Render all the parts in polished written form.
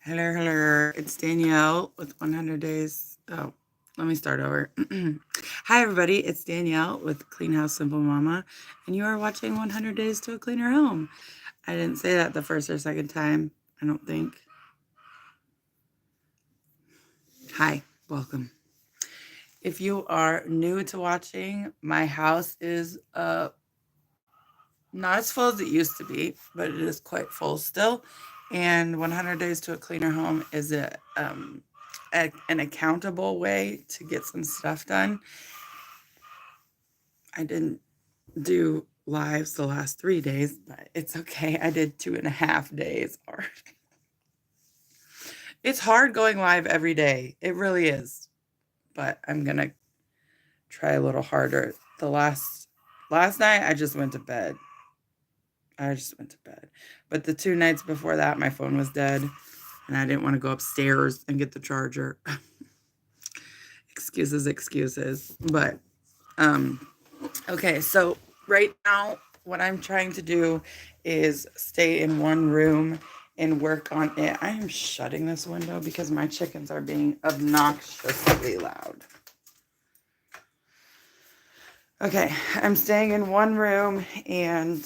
Hello, hello. It's Danielle with 100 Days. Oh, let me start over. Hi, everybody. It's Danielle with Clean House Simple Mama, and you are watching 100 Days to a Cleaner Home. I didn't say that the first or second time, I don't think. Hi, welcome. If you are new to watching, my house is not as full as it used to be, but it is quite full still. And 100 Days to a Cleaner Home is an accountable way to get some stuff done. I didn't do lives the last 3 days, but it's okay. I did 2.5 days. It's hard going live every day. It really is. But I'm gonna try a little harder. The last night I just went to bed. But the 2 nights before that, my phone was dead, and I didn't want to go upstairs and get the charger. Excuses. But okay, so right now, what I'm trying to do is stay in one room and work on it. I am shutting this window because my chickens are being obnoxiously loud. Okay, I'm staying in one room and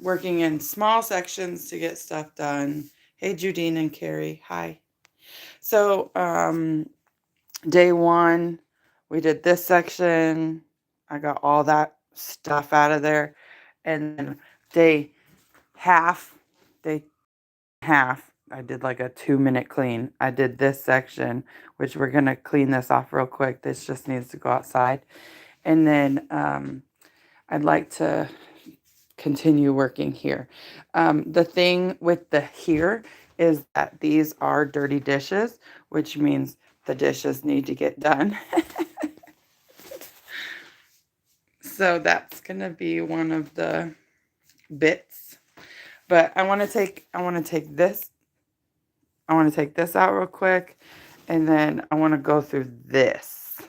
working in small sections to get stuff done. Hey, Judine and Carrie. Hi. So, day one, we did this section. I got all that stuff out of there. And then day half, day half, I did like a 2-minute clean. I did this section, which we're going to clean this off real quick. This just needs to go outside. And then I'd like to continue working here. The thing with the here is that these are dirty dishes, which means the dishes need to get done. So that's going to be one of the bits. But I want to take this out real quick, and then I want to go through this,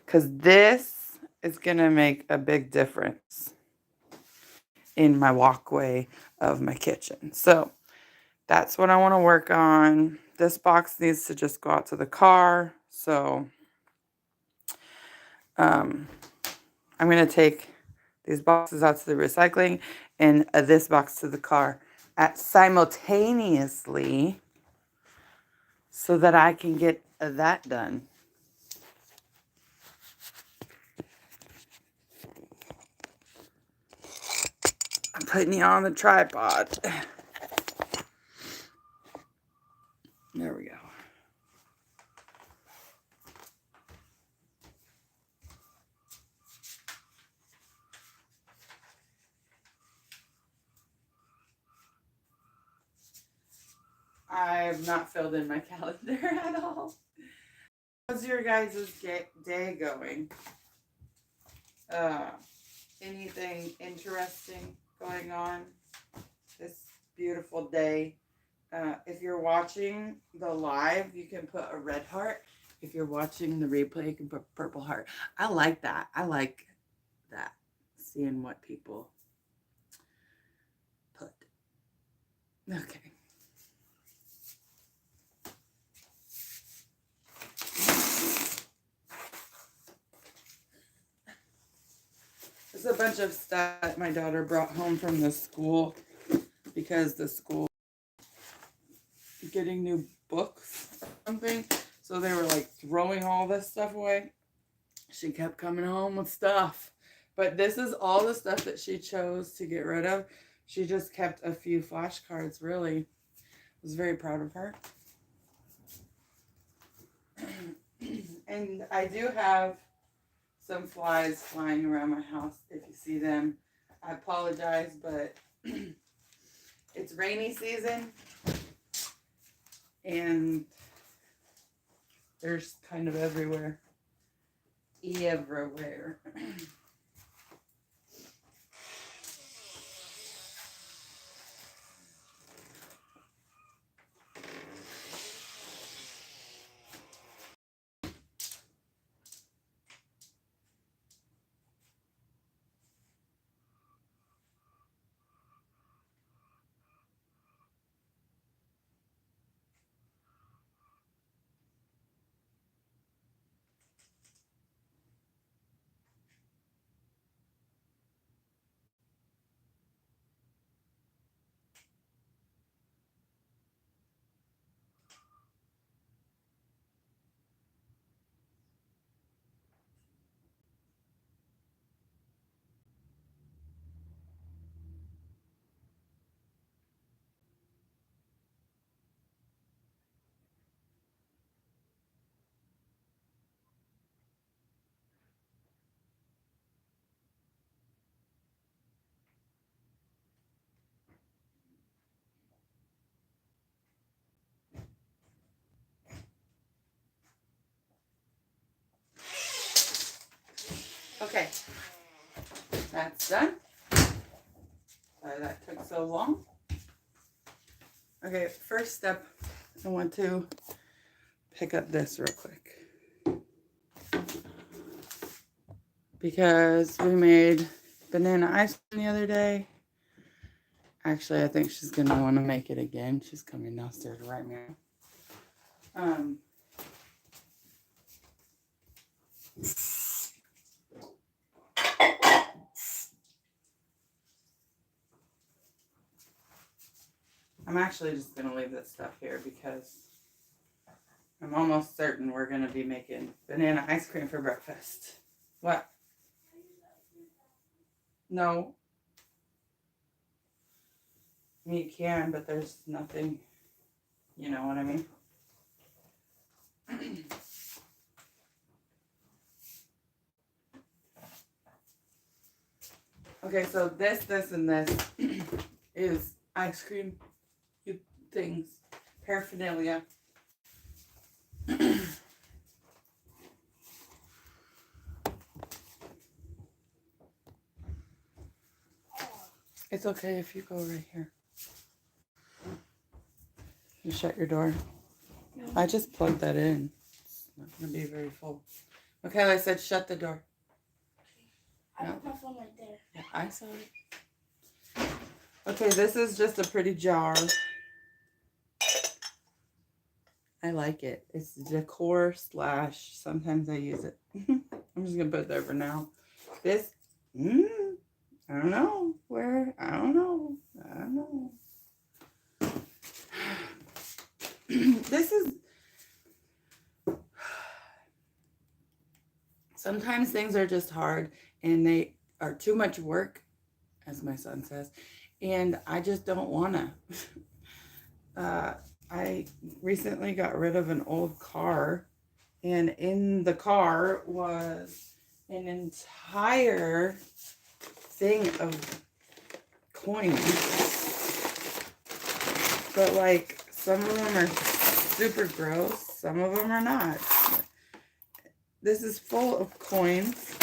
cuz this is going to make a big difference in my walkway of my kitchen. So that's what I want to work on. This box needs to just go out to the car. So I'm going to take these boxes out to the recycling and this box to the car at simultaneously so that I can get that done. I'm putting you on the tripod. There we go. I have not filled in my calendar at all. How's your guys' day going? Anything interesting going on this beautiful day? If you're watching the live, you can put a red heart. If you're watching the replay, you can put purple heart. I like that. Seeing what people put. Okay. There's a bunch of stuff that my daughter brought home from the school because the school is getting new books or something. So they were like throwing all this stuff away. She kept coming home with stuff. But this is all the stuff that she chose to get rid of. She just kept a few flashcards, really. I was very proud of her. And I do have some flies flying around my house. If you see them, I apologize, but it's rainy season and there's kind of everywhere. Everywhere. Okay, that's done. Sorry that took so long. Okay, first step, I want to pick up this real quick. Because we made banana ice cream the other day. Actually, I think she's going to want to make it again. She's coming downstairs right now. I'm actually just going to leave this stuff here because I'm almost certain we're going to be making banana ice cream for breakfast. What? No. I mean, you can, but there's nothing, you know what I mean? Okay, so this, and this is ice cream things, paraphernalia. It's okay if you go right here. You shut your door. No. I just plugged that in. It's not going to be very full. Okay, I said shut the door. I put my phone right there. Yeah, I saw it. Okay, this is just a pretty jar. I like it. It's decor / sometimes I use it. I'm just going to put it there for now. This, I don't know where. I don't know. This is, sometimes things are just hard and they are too much work, as my son says, and I just don't want to. I recently got rid of an old car, and in the car was an entire thing of coins, but like some of them are super gross, some of them are not. This is full of coins,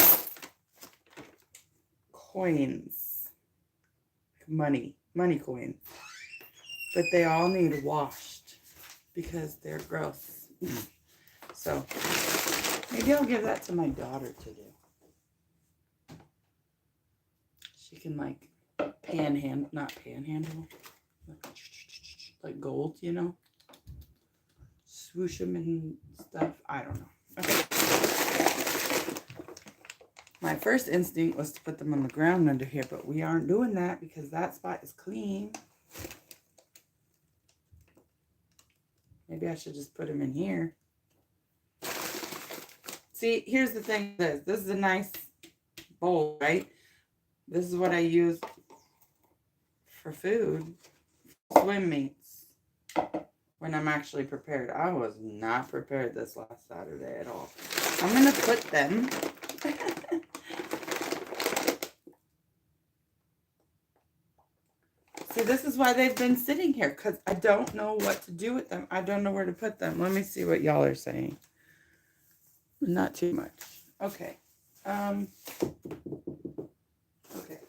money coins, but they all need washed because they're gross. So maybe I'll give that to my daughter to do. She can like not panhandle, like gold, you know, swoosh them and stuff. I don't know. Okay. My first instinct was to put them on the ground under here, but we aren't doing that because that spot is clean. Maybe I should just put them in here. See, here's the thing. This is a nice bowl, right? This is what I use for food, swim meets, when I'm actually prepared. I was not prepared this last Saturday at all. I'm going to put them... See, this is why they've been sitting here, because I don't know what to do with them. I don't know where to put them. Let me see what y'all are saying. Not too much. Okay. Okay.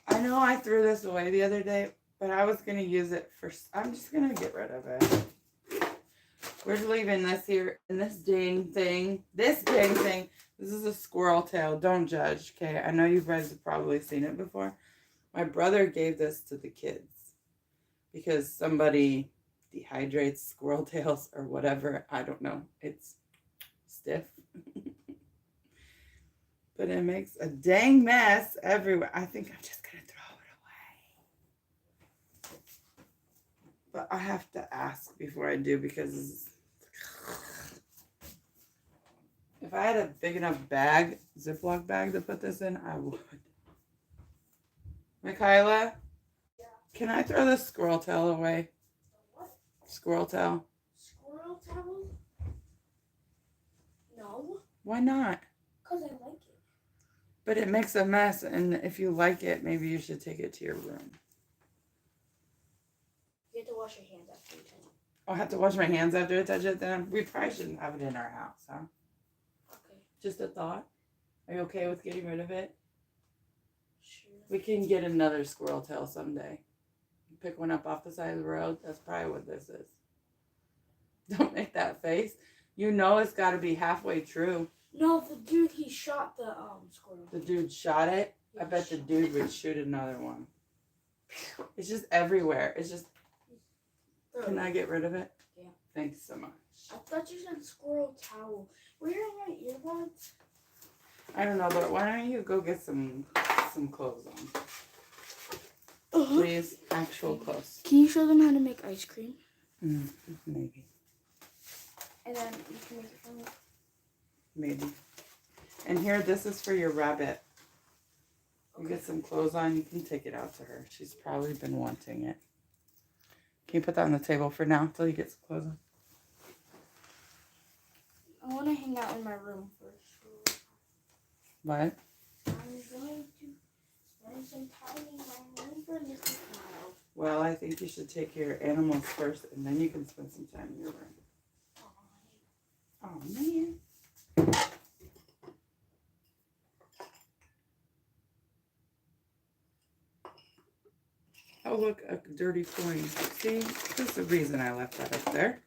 I know I threw this away the other day, but I was going to use it for... I'm just going to get rid of it. We're leaving this here, and this dang thing. This is a squirrel tail. Don't judge, okay? I know you guys have probably seen it before. My brother gave this to the kids because somebody dehydrates squirrel tails or whatever. I don't know. It's stiff. But it makes a dang mess everywhere. I think I'm just going to throw it away. But I have to ask before I do because if I had a big enough bag, Ziploc bag to put this in, I would. Michaela? Yeah. Can I throw this squirrel tail away? What? Squirrel tail. Squirrel tail? No. Why not? Because I like it. But it makes a mess, and if you like it, maybe you should take it to your room. You have to wash your hands after you touch it. I'll have to wash my hands after I touch it. Then we probably shouldn't have it in our house, huh? Okay. Just a thought. Are you okay with getting rid of it? Sure. We can get another squirrel tail someday. Pick one up off the side of the road. That's probably what this is. Don't make that face. You know it's got to be halfway true. No, the dude, he shot the squirrel. The dude shot it. Yeah, I bet the dude would shoot another one. It's just everywhere. It's just. Can I get rid of it? Yeah. Thanks so much. I thought you said squirrel towel. Were you wearing my earbuds? I don't know, but why don't you go get some clothes on? Please, actual clothes. Can you show them how to make ice cream? Maybe. And then you can make it for me. Maybe. And here, this is for your rabbit. You get some clothes on, you can take it out to her. She's probably been wanting it. Can you put that on the table for now until you get some clothes on? I want to hang out in my room first. What? I'm going to spend some time in my room for a little while. Well, I think you should take care of animals first, and then you can spend some time in your room. Oh, man. Oh, look, a dirty coin. See, there's the reason I left that up there.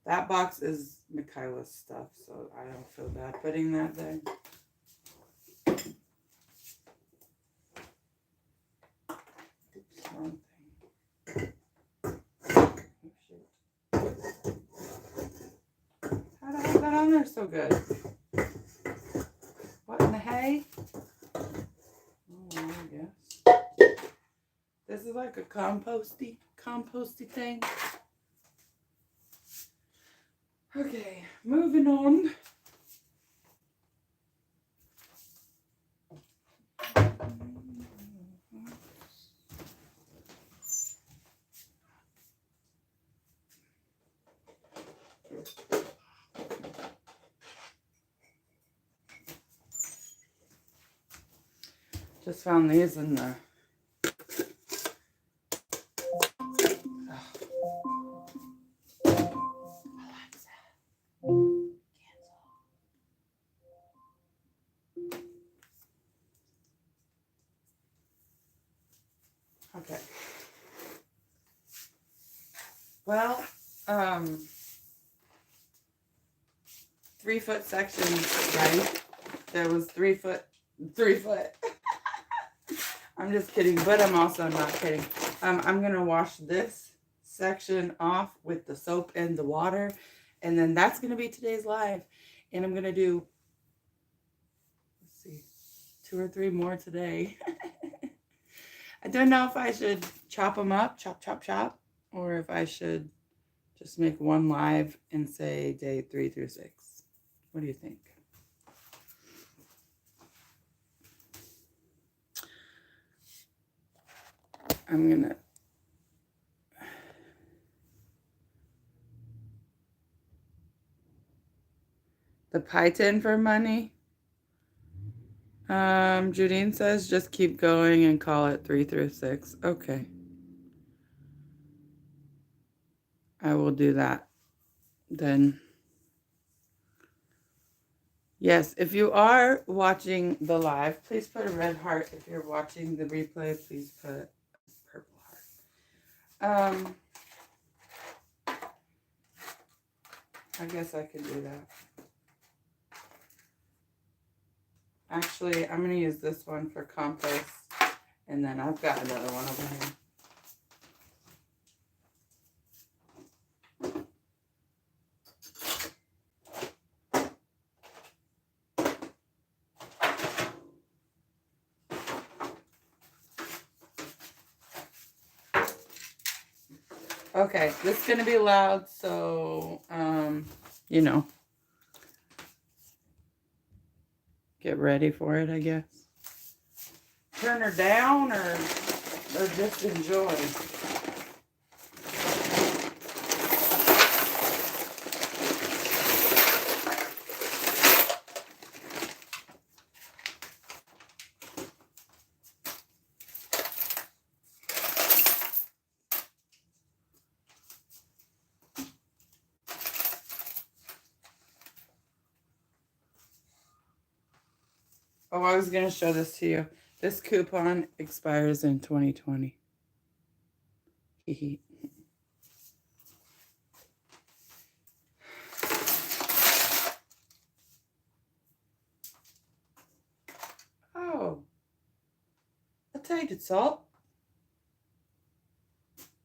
That box is Michaela's stuff, so I don't feel bad putting that there. Oops, wrong thing. Oh, shoot. How did I have that on there so good? What in the hay? Oh, I guess. This is like a composty thing. Okay, moving on. Just found these in the okay. Well, 3 foot sections, right? There was 3 foot. I'm just kidding, but I'm also not kidding. I'm gonna wash this section off with the soap and the water, and then that's gonna be today's live. And I'm gonna do, let's see, 2 or 3 more today. I don't know if I should chop them up, chop, or if I should just make one live and say day 3 through 6. What do you think? I'm gonna the pie tin for money. Judine says just keep going and call it 3 through 6. Okay. I will do that then. Yes, if you are watching the live, please put a red heart. If you're watching the replay, please put a purple heart. I guess I could do that. Actually, I'm going to use this one for compost, and then I've got another one over here. Okay, this is going to be loud, so, you know, get ready for it, I guess. Turn her down or just enjoy. Oh, I was going to show this to you. This coupon expires in 2020. Oh, I'll take it, salt.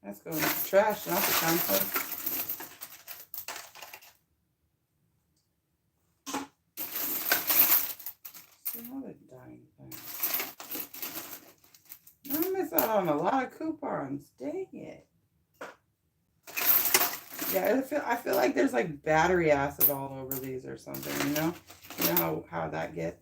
That's going in the trash, not the compost. Another dying thing. I miss out on a lot of coupons. Dang it. Yeah, I feel like there's like battery acid all over these or something, you know? You know how that gets.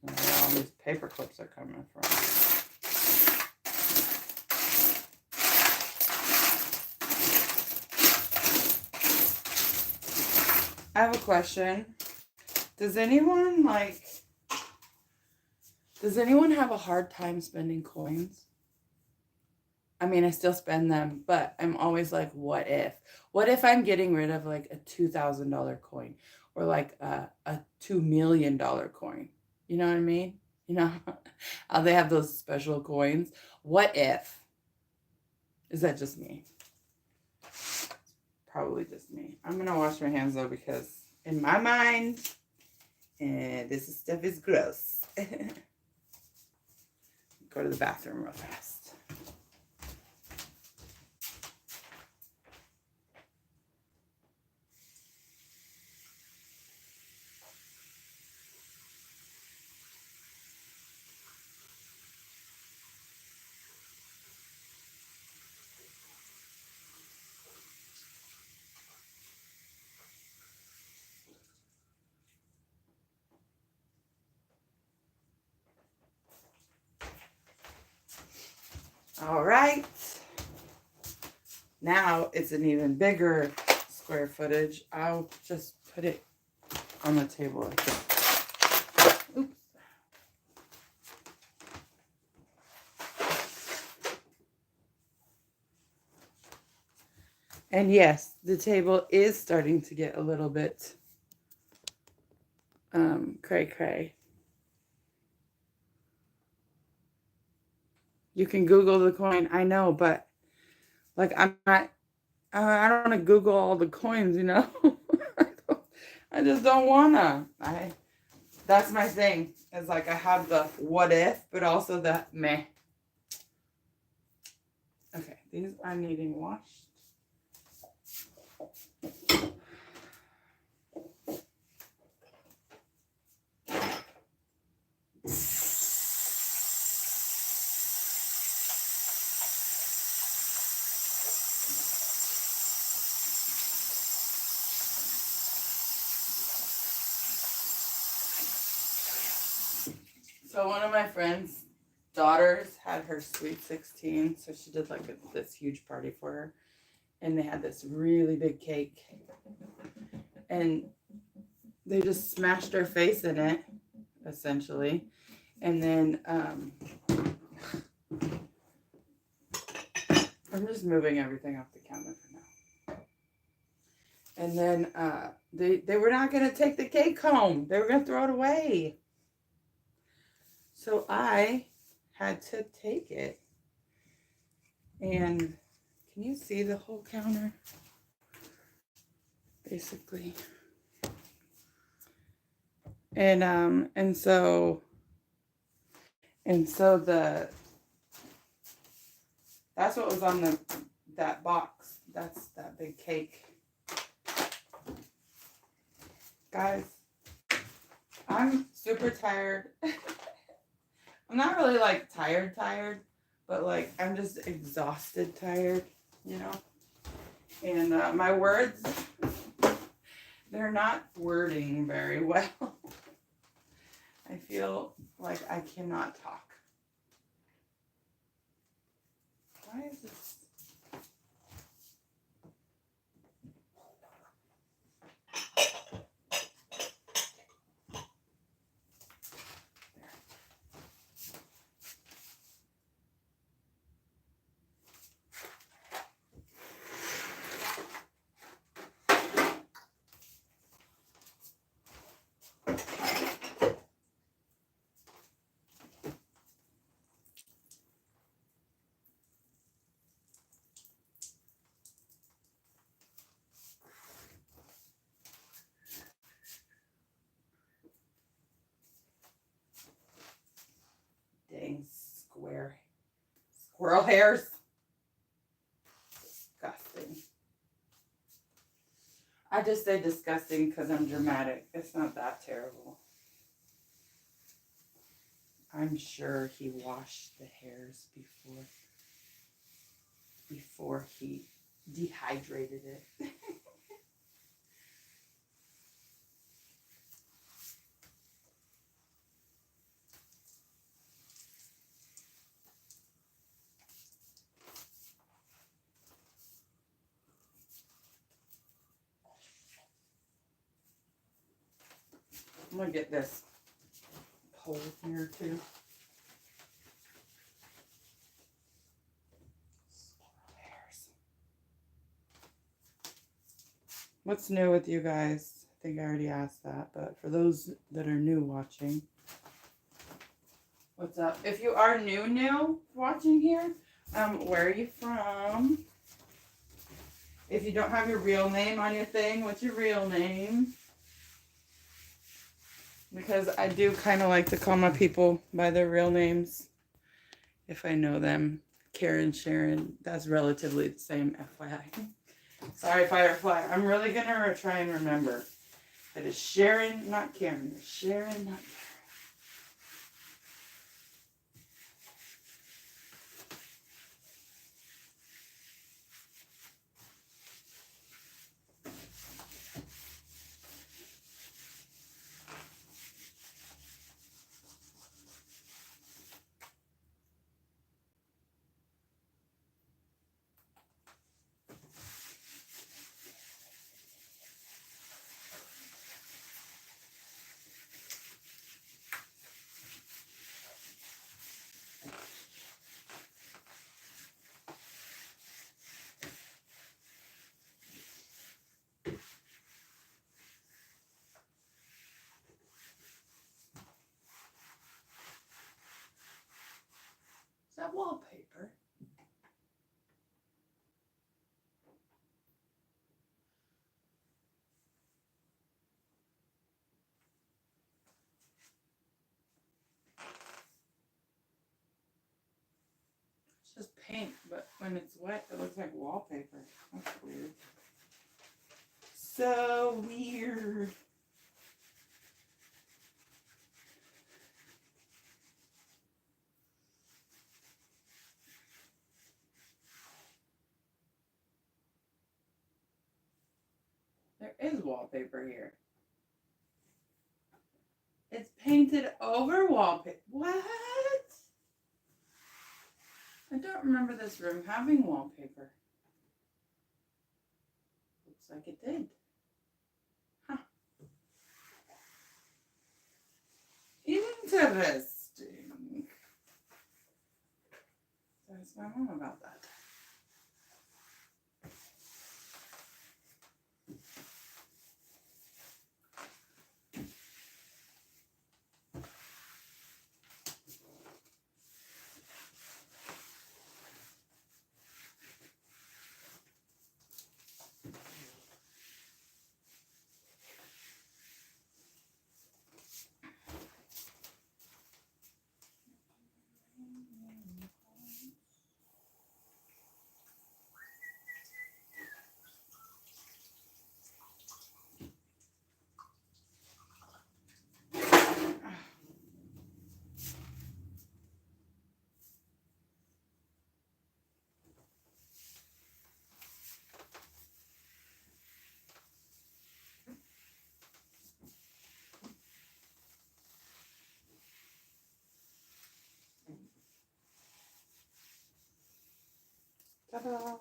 Where all these paper clips are coming from. I have a question. Does anyone have a hard time spending coins? I mean, I still spend them, but I'm always like, what if? What if I'm getting rid of like a $2,000 coin or like a $2 million coin? You know what I mean? You know how they have those special coins? What if? Is that just me? Probably just me. I'm going to wash my hands though because in my mind, this stuff is gross. Go to the bathroom real fast. All right. Now it's an even bigger square footage. I'll just put it on the table like that. Oops. And yes, the table is starting to get a little bit cray-cray. You can Google the coin, I know, but like I don't want to Google all the coins, you know. I just don't wanna. That's my thing. It's like I have the what if, but also the meh. Okay, these are needing washed. So one of my friends' daughters had her sweet 16, so she did like this huge party for her, and they had this really big cake, and they just smashed her face in it, essentially, and then I'm just moving everything off the counter for now. And then they were not going to take the cake home. They were going to throw it away. So I had to take it. And can you see the whole counter? Basically. And so that's what was on that box. That's that big cake. Guys, I'm super tired. I'm not really like tired, but like I'm just exhausted tired, you know? And my words, they're not wording very well. I feel like I cannot talk. Why is this? Dang squirrel hairs. Disgusting. I just say disgusting because I'm dramatic. It's not that terrible. I'm sure he washed the hairs before he dehydrated it. I'm gonna get this pole here too. Squirrel hairs. What's new with you guys? I think I already asked that, but for those that are new watching, what's up? If you are new watching here, where are you from? If you don't have your real name on your thing, what's your real name? Because I do kind of like to call my people by their real names if I know them. Karen, Sharon, that's relatively the same, FYI. Sorry, Firefly. I'm really going to try and remember. It is Sharon, not Karen. It's Sharon, not Karen. Is that wallpaper? It's just paint, but when it's wet, it looks like wallpaper. That's weird. So weird. There is wallpaper here. It's painted over wallpaper. What? I don't remember this room having wallpaper. Looks like it did. Huh. Interesting. Ask my mom about that. Ta-da!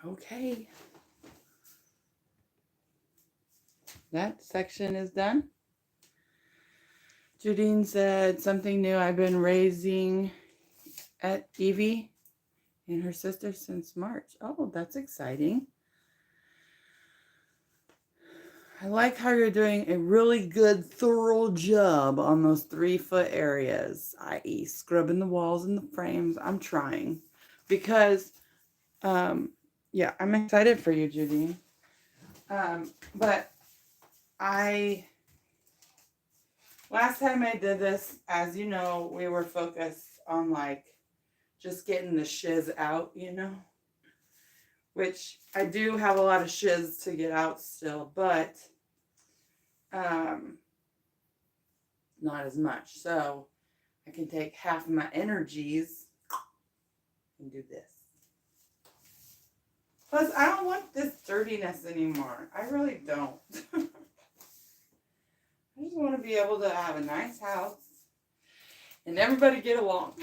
Okay. That section is done. Judine said something new. I've been raising at Evie and her sister since March. Oh, that's exciting. I like how you're doing a really good, thorough job on those 3-foot areas, i.e. scrubbing the walls and the frames. I'm trying because, yeah, I'm excited for you, Judine. But last time I did this, as you know, we were focused on like just getting the shiz out, you know, which I do have a lot of shiz to get out still, but not as much. So I can take half of my energies and do this. Plus, I don't want this dirtiness anymore. I really don't. I just want to be able to have a nice house and everybody get along.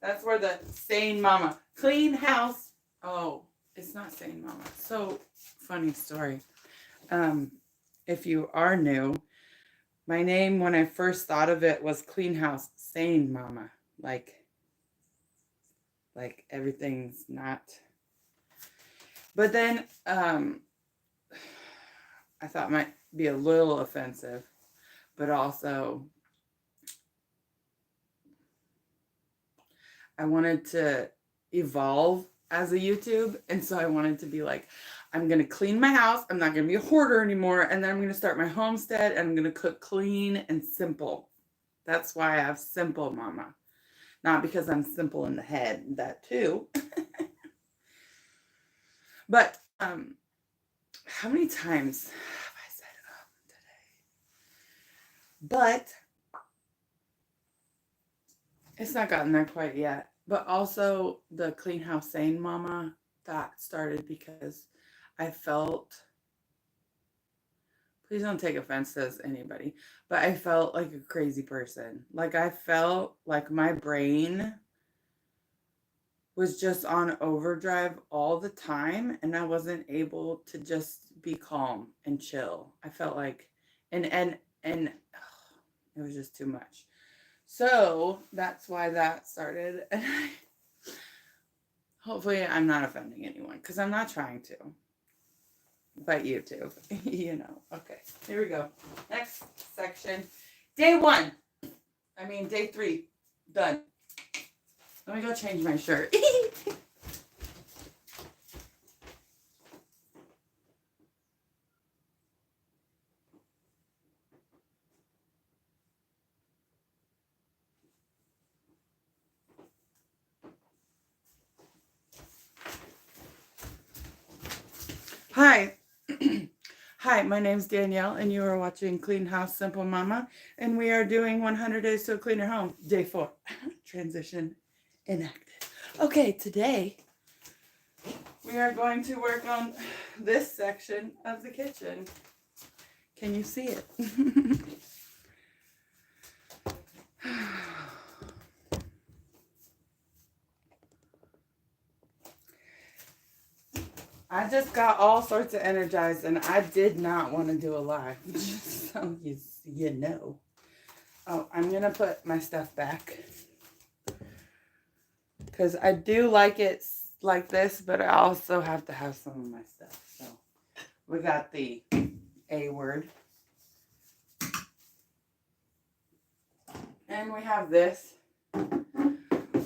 That's where the sane mama, clean house. Oh, it's not sane mama. So funny story. If you are new, my name when I first thought of it was Clean House Sane Mama. Like everything's not. But then I thought it might be a little offensive, but also I wanted to evolve as a YouTube, and so I wanted to be like, I'm going to clean my house, I'm not going to be a hoarder anymore, and then I'm going to start my homestead, and I'm going to cook clean and simple. That's why I have Simple Mama. Not because I'm simple in the head, that too. But how many times have I said today? But it's not gotten there quite yet. But also the Clean House Sane Mama, that started because I felt, please don't take offense to anybody, but I felt like a crazy person. Like I felt like my brain was just on overdrive all the time, and I wasn't able to just be calm and chill. I felt like, and it was just too much. So that's why that started. And hopefully I'm not offending anyone, because I'm not trying to. But YouTube, you know. Okay, here we go. Next section. Day 3. Done. Let me go change my shirt. Hi. Hi, my name's Danielle, and you are watching Clean House Simple Mama, and we are doing 100 Days to a Cleaner Home, Day 4. Transition enacted. Okay, today we are going to work on this section of the kitchen. Can you see it? I just got all sorts of energized, and I did not want to do a live, just so you know. Oh, I'm going to put my stuff back, because I do like it like this, but I also have to have some of my stuff. So we got the A word, and we have this,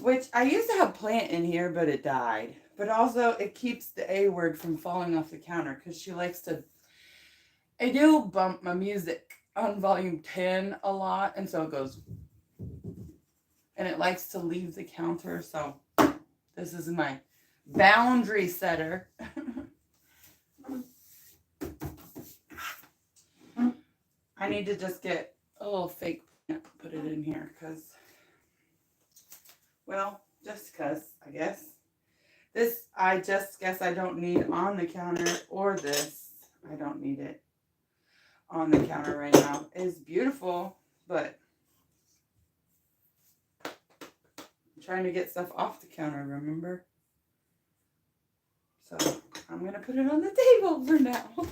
which I used to have plant in here, but it died. But also it keeps the A word from falling off the counter, because she likes to, I do bump my music on volume 10 a lot, and so it goes, and it likes to leave the counter. So this is my boundary setter. I need to just get a little fake plant, put it in here, because, well, just because, I guess. This, I just guess I don't need on the counter, or this, I don't need it on the counter right now. It's beautiful, but I'm trying to get stuff off the counter, remember? So I'm going to put it on the table for now.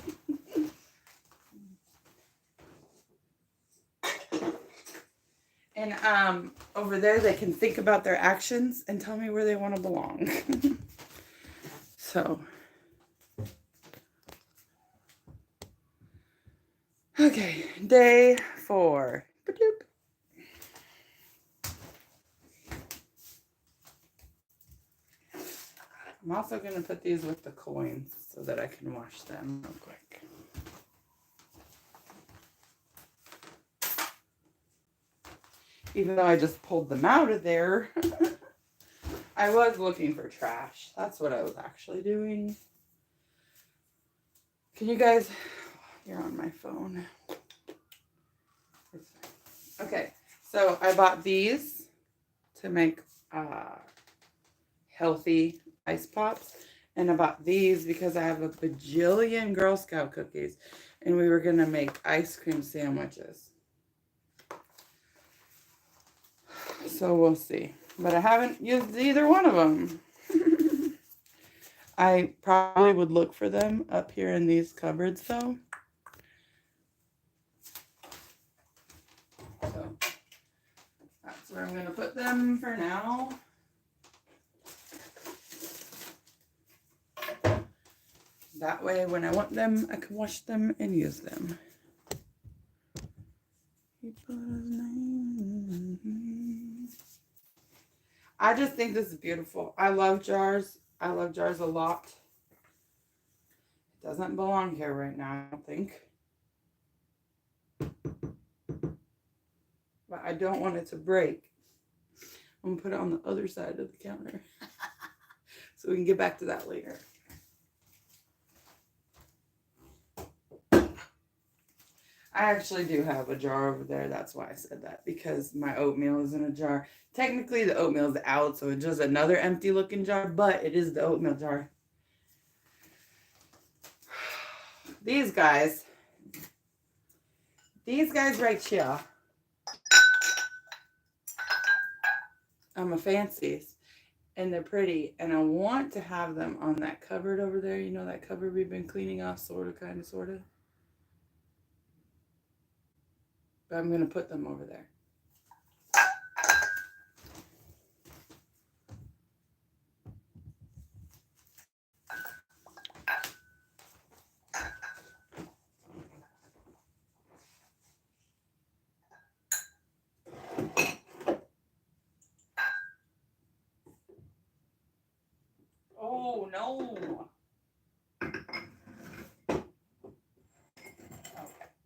And over there, they can think about their actions and tell me where they want to belong. So, okay, day 4. Ba-doop. I'm also going to put these with the coins so that I can wash them real quick. Even though I just pulled them out of there, I was looking for trash. That's what I was actually doing. Can you guys, you're on my phone. Okay, so I bought these to make healthy ice pops. And I bought these because I have a bajillion Girl Scout cookies. And we were going to make ice cream sandwiches. So we'll see. But I haven't used either one of them. I probably would look for them up here in these cupboards though. So that's where I'm going to put them for now. That way when I want them, I can wash them and use them. I just think this is beautiful. I love jars. I love jars a lot. It doesn't belong here right now, I don't think. But I don't want it to break. I'm going to put it on the other side of the counter. So we can get back to that later. I actually do have a jar over there. That's why I said that. Because my oatmeal is in a jar. Technically, the oatmeal is out. So it's just another empty looking jar. But it is the oatmeal jar. These guys right here. I'm a fancies. And they're pretty. And I want to have them on that cupboard over there. You know that cupboard we've been cleaning off? Sort of, kind of, sort of. But I'm going to put them over there. Oh, no. Okay,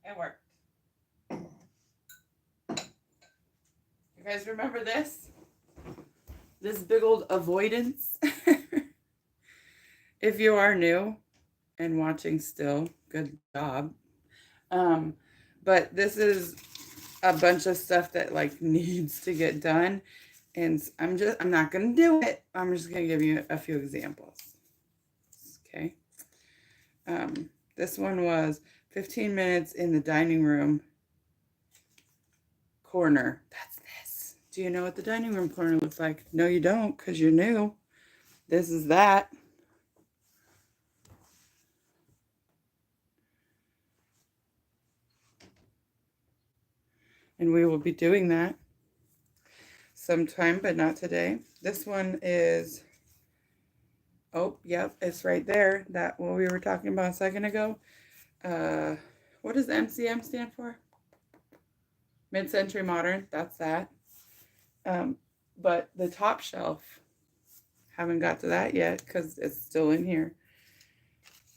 it worked. You guys remember this? This big old avoidance? If you are new and watching still, good job. But this is a bunch of stuff that like needs to get done. And I'm not going to do it. I'm just going to give you a few examples. Okay. This one was 15 minutes in the dining room corner. That's this. Do you know what the dining room corner looks like? No, you don't, because you're new. This is that. And we will be doing that sometime, but not today. This one is, oh, yep, it's right there. That what we were talking about a second ago. What does MCM stand for? Mid-century modern. That's that. But the top shelf, haven't got to that yet because it's still in here.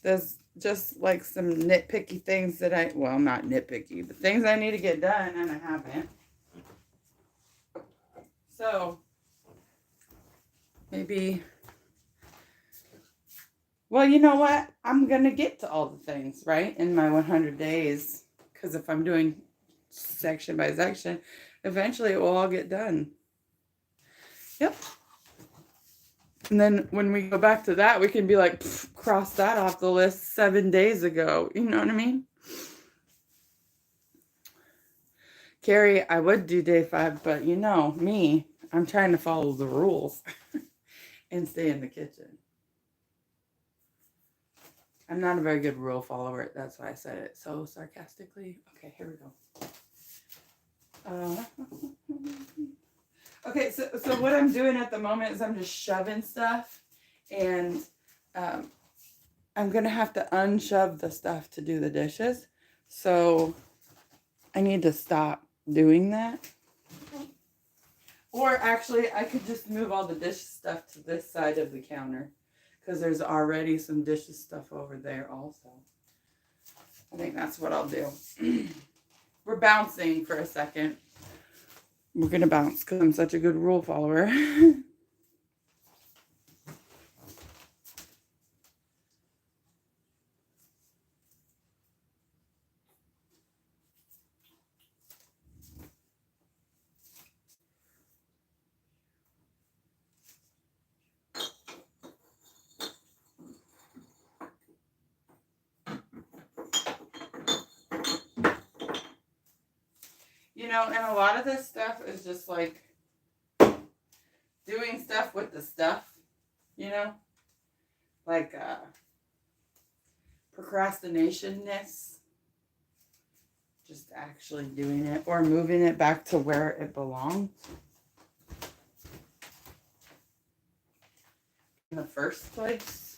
There's just like some nitpicky things that well, not nitpicky, but things I need to get done and I haven't. So maybe, well, you know what? I'm going to get to all the things, right? In my 100 days. Because if I'm doing section by section, eventually it will all get done. Yep. And then when we go back to that, we can be like, cross that off the list 7 days ago. You know what I mean? Carrie, I would do day 5, but you know me, I'm trying to follow the rules and stay in the kitchen. I'm not a very good rule follower. That's why I said it so sarcastically. Okay, here we go. Okay, so what I'm doing at the moment is I'm just shoving stuff, and I'm going to have to unshove the stuff to do the dishes. So I need to stop doing that. Or actually, I could just move all the dish stuff to this side of the counter, because there's already some dishes stuff over there also. I think that's what I'll do. We're bouncing for a second. We're going to bounce because I'm such a good rule follower. You know, and a lot of this stuff is just like doing stuff with the stuff, you know, like procrastinationness, just actually doing it or moving it back to where it belongs in the first place.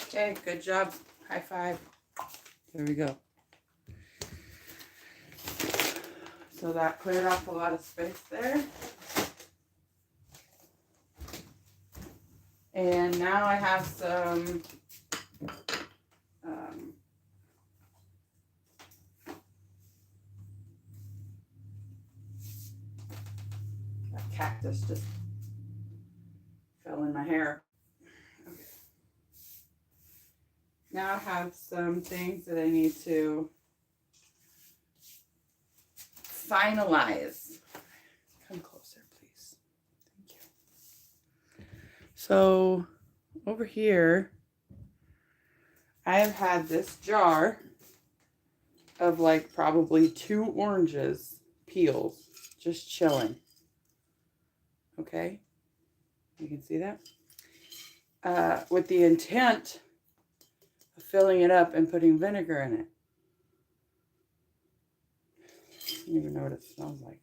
Okay, good job. High five. There we go. So that cleared off a lot of space there. And now I have some that cactus just fell in my hair. Okay. Now I have some things that I need to finalize. Come closer, please. Thank you. So over here, I have had this jar of like probably 2 oranges, peels, just chilling. Okay, you can see that? With the intent of filling it up and putting vinegar in it. I don't even know what it smells like.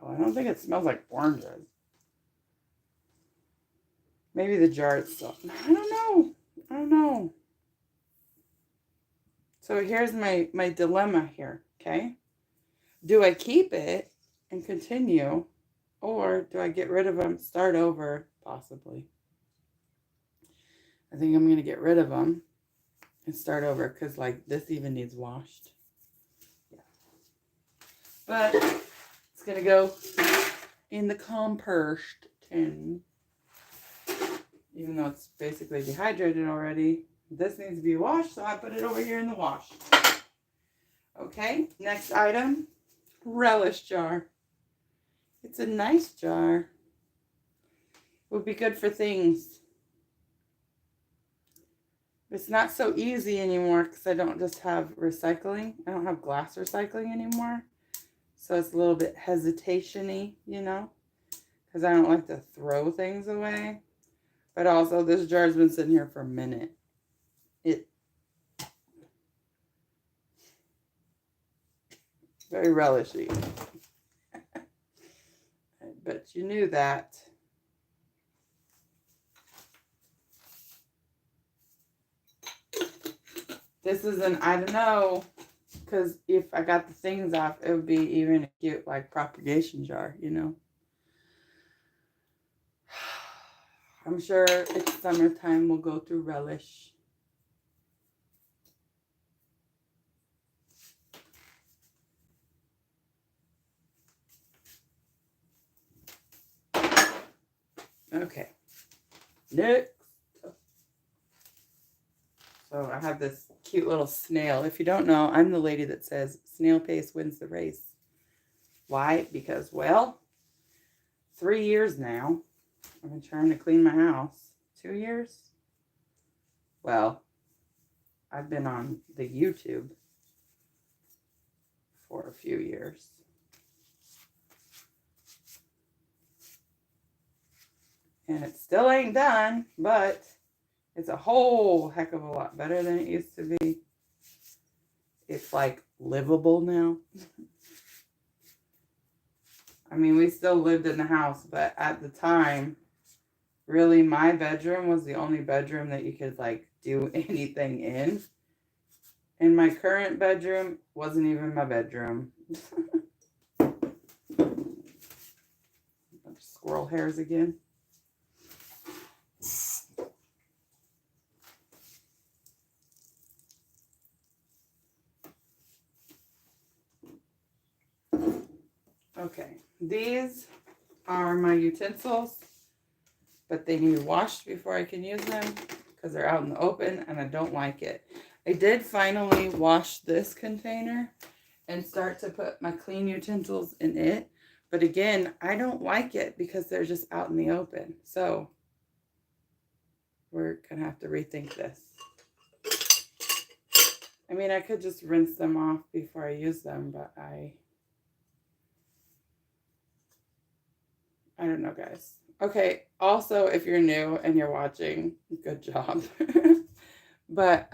Oh, I don't think it smells like oranges. Maybe the jar itself. I don't know. So here's my dilemma here, okay? Do I keep it and continue, or do I get rid of them, start over, possibly? I think I'm going to get rid of them and start over, because like this even needs washed. Yeah. But it's going to go in the compost tin. Even though it's basically dehydrated already. This needs to be washed, so I put it over here in the wash. Okay, next item, relish jar. It's a nice jar. Would be good for things. It's not so easy anymore because I don't just have recycling. I don't have glass recycling anymore. So it's a little bit hesitation-y, you know, because I don't like to throw things away. But also, this jar's been sitting here for a minute. Very relishy. I bet you knew that. This is an, I don't know, because if I got the things off, it would be even a cute, like, propagation jar, you know? I'm sure it's summertime. We'll go through relish. Okay. Next. So I have this cute little snail. If you don't know, I'm the lady that says snail pace wins the race. Why? Because, well, 3 years now, I've been trying to clean my house. 2 years? Well, I've been on the YouTube for a few years. And it still ain't done, but it's a whole heck of a lot better than it used to be. It's like livable now. I mean, we still lived in the house, but at the time, really my bedroom was the only bedroom that you could like do anything in. And my current bedroom wasn't even my bedroom. Squirrel hairs again. Okay, these are my utensils, but they need washed before I can use them because they're out in the open and I don't like it. I did finally wash this container and start to put my clean utensils in it. But again, I don't like it because they're just out in the open. So we're going to have to rethink this. I mean, I could just rinse them off before I use them, but I don't know, guys. Okay, also, if you're new and you're watching, good job. But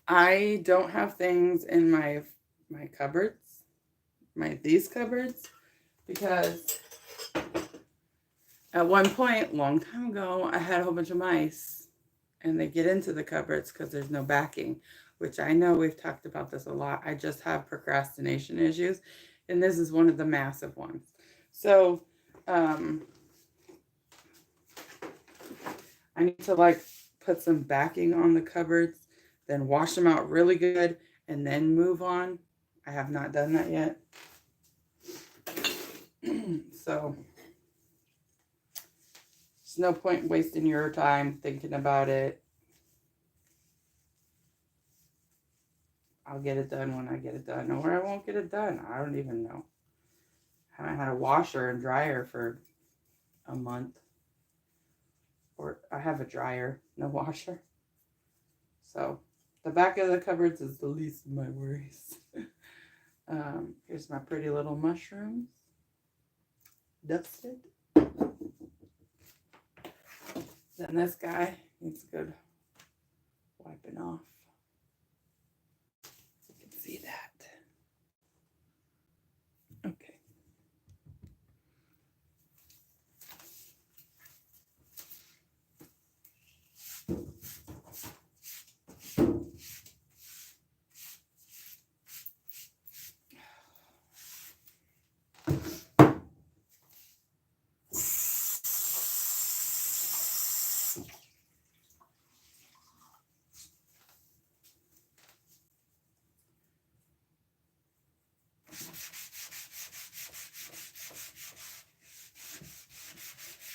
I don't have things in my cupboards, these cupboards, because at one point, long time ago, I had a whole bunch of mice, and they get into the cupboards because there's no backing, which I know we've talked about this a lot. I just have procrastination issues, and this is one of the massive ones. So, I need to like put some backing on the cupboards, then wash them out really good, and then move on. I have not done that yet. So, there's no point wasting your time thinking about it. I'll get it done when I get it done, or I won't get it done. I don't even know. I haven't had a washer and dryer for a month. Or I have a dryer, no washer. So the back of the cupboards is the least of my worries. Here's my pretty little mushrooms. Dusted. Then this guy needs a good wiping off. You can see that. Okay.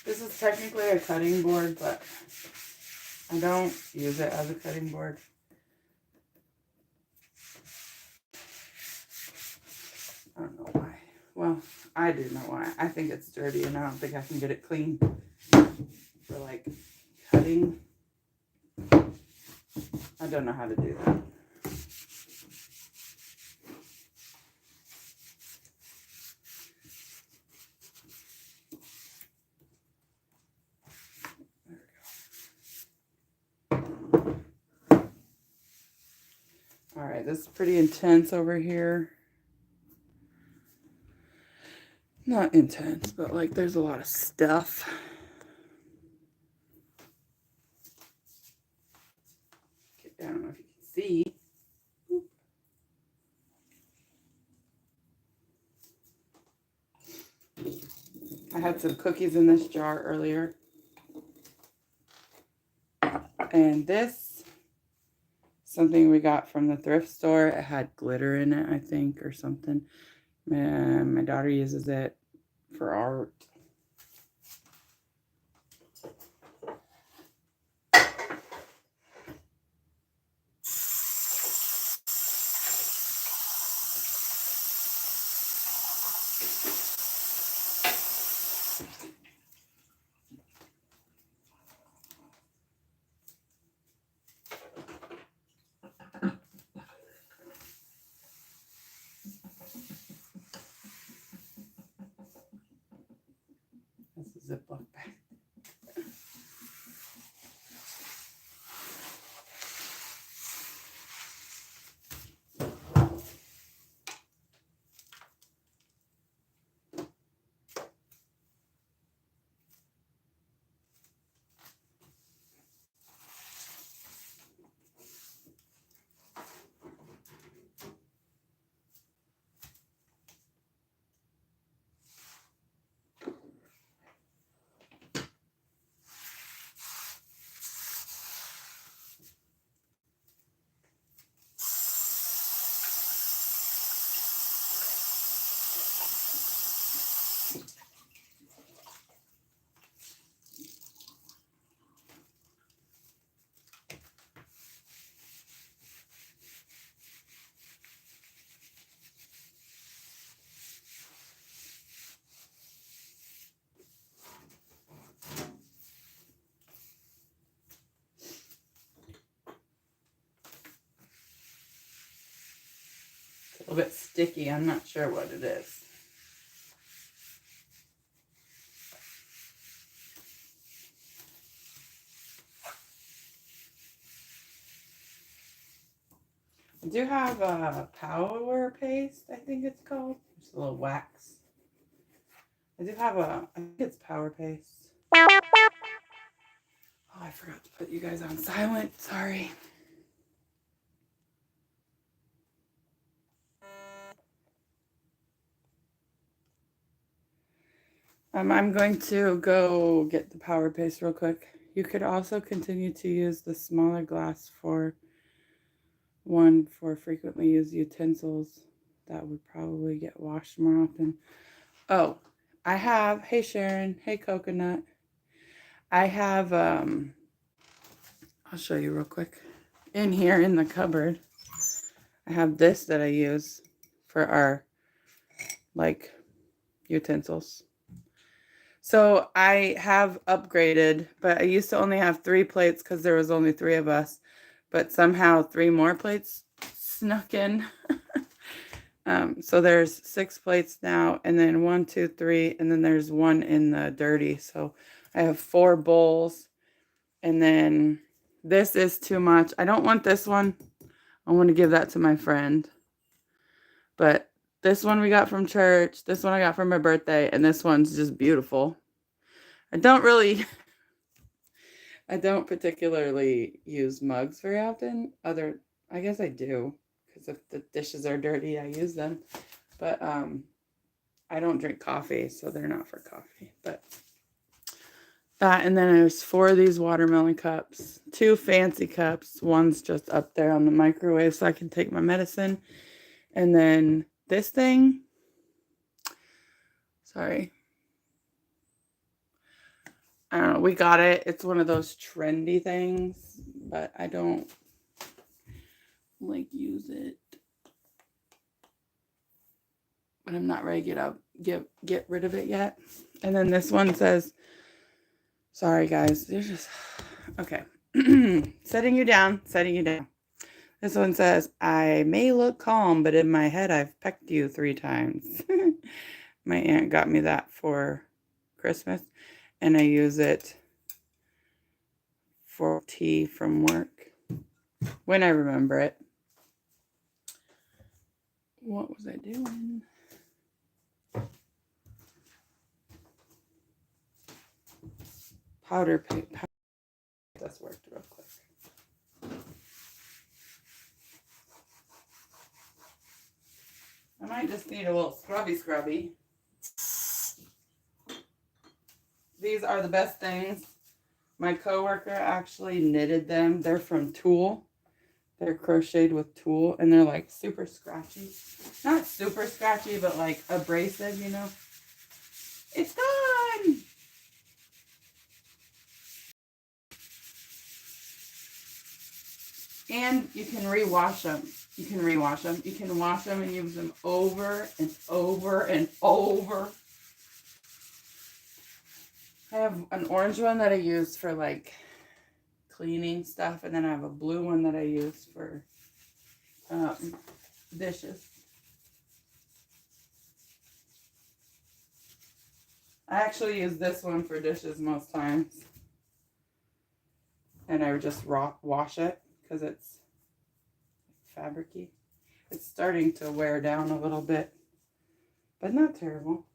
This is technically a cutting board, but I don't use it as a cutting board. I don't know why. Well, I do know why. I think it's dirty and I don't think I can get it clean for like cutting. I don't know how to do that. All right, this is pretty intense over here. Not intense, but like there's a lot of stuff. Get I had some cookies in this jar earlier. And this, something we got from the thrift store. It had glitter in it, I think, or something. Man, my daughter uses it for art. This is a Ziploc bag. A little bit sticky. I'm not sure what it is. I do have a power paste, I think it's called. Just a little wax. I think it's power paste. Oh, I forgot to put you guys on silent. Sorry. I'm going to go get the power paste real quick. You could also continue to use the smaller glass for frequently used utensils. That would probably get washed more often. Oh, hey Sharon, hey Coconut. I have, I'll show you real quick. In here in the cupboard, I have this that I use for our, utensils. So I have upgraded, but I used to only have 3 plates because there was only 3 of us. But somehow 3 more plates snuck in. So there's 6 plates now, and then 1, 2, 3, and then there's 1 in the dirty. So I have 4 bowls, and then this is too much. I don't want this one. I want to give that to my friend. But this one we got from church, this one I got for my birthday, and this one's just beautiful. I don't particularly use mugs very often. I guess I do, because if the dishes are dirty, I use them. But I don't drink coffee, so they're not for coffee. But that, and then there's 4 of these watermelon cups, 2 fancy cups. One's just up there on the microwave so I can take my medicine. And then this thing, sorry. I don't know, we got it. It's one of those trendy things, but I don't use it. But I'm not ready to get rid of it yet. And then this one says, sorry guys, there's just, okay. Setting you down. This one says, I may look calm, but in my head I've pecked you 3 times. My aunt got me that for Christmas, and I use it for tea from work when I remember it. What was I doing? Powder paste. That's worked real quick. I might just need a little scrubby. These are the best things. My coworker actually knitted them. They're from tulle. They're crocheted with tulle, and they're like super scratchy. Not super scratchy, but like abrasive, you know. It's gone! And you can rewash them. You can rewash them. You can wash them and use them over and over and over. I have an orange one that I use for like cleaning stuff, and then I have a blue one that I use for dishes. I actually use this one for dishes most times. And I would just wash it because it's fabricy. It's starting to wear down a little bit, but not terrible.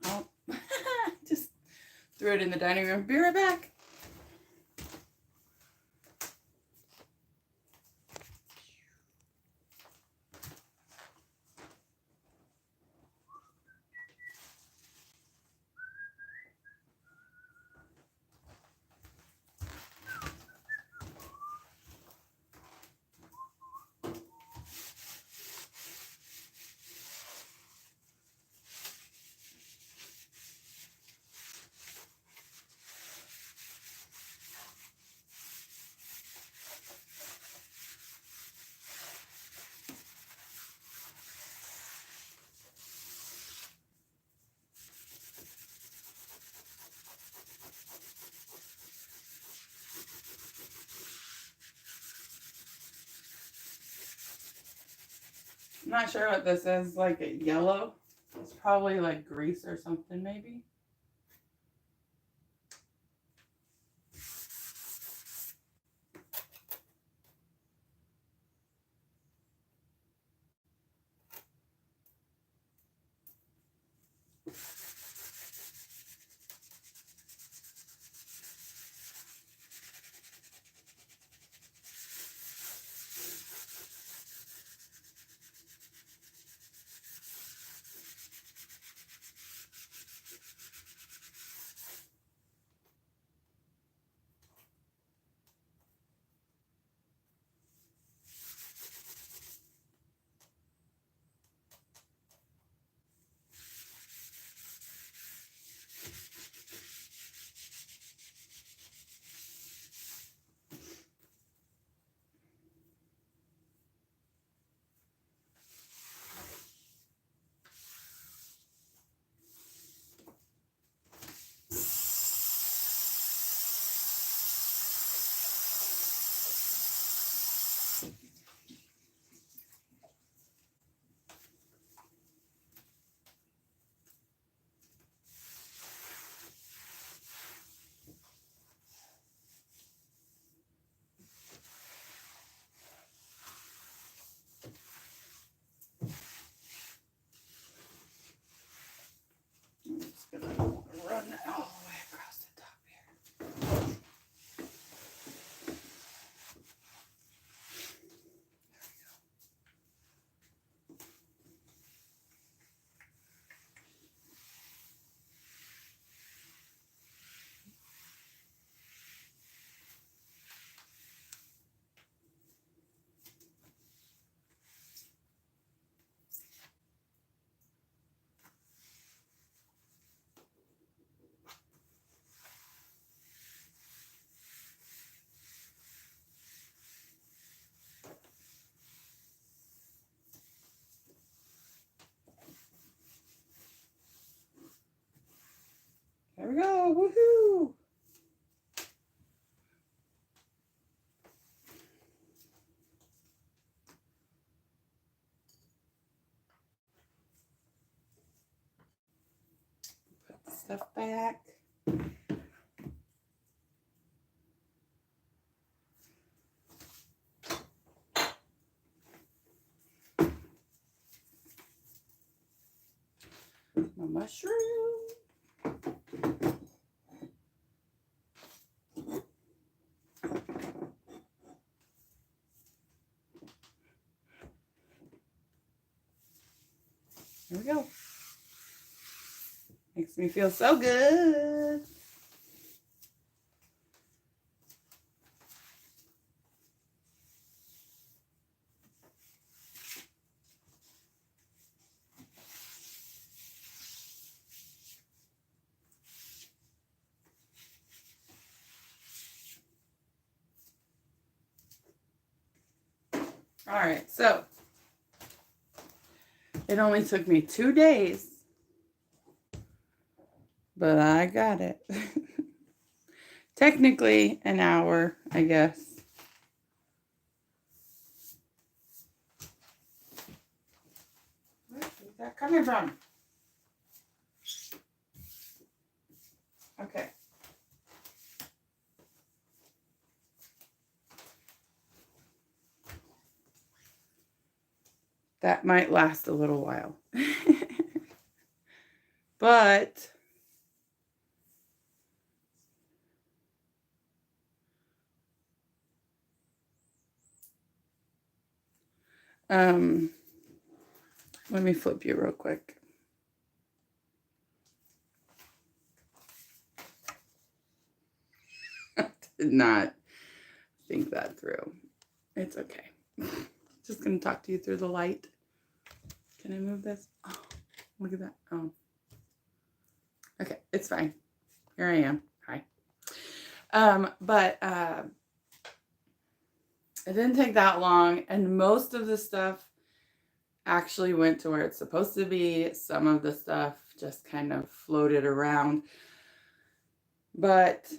Oh, just threw it in the dining room. Be right back. I'm not sure what this is, like a yellow. It's probably like grease or something, maybe. I'm just gonna run that all the way across the top here. There we go. Woohoo! Put the stuff back. My mushroom. There we go. Makes me feel so good. All right, so it only took me 2 days, but I got it. Technically an hour, I guess. Where is that coming from? Okay. That might last a little while. But let me flip you real quick. I did not think that through. It's okay. Just gonna talk to you through the light. Can I move this? Oh, look at that. Oh. Okay, it's fine. Here I am. Hi. It didn't take that long, and most of the stuff actually went to where it's supposed to be. Some of the stuff just kind of floated around. But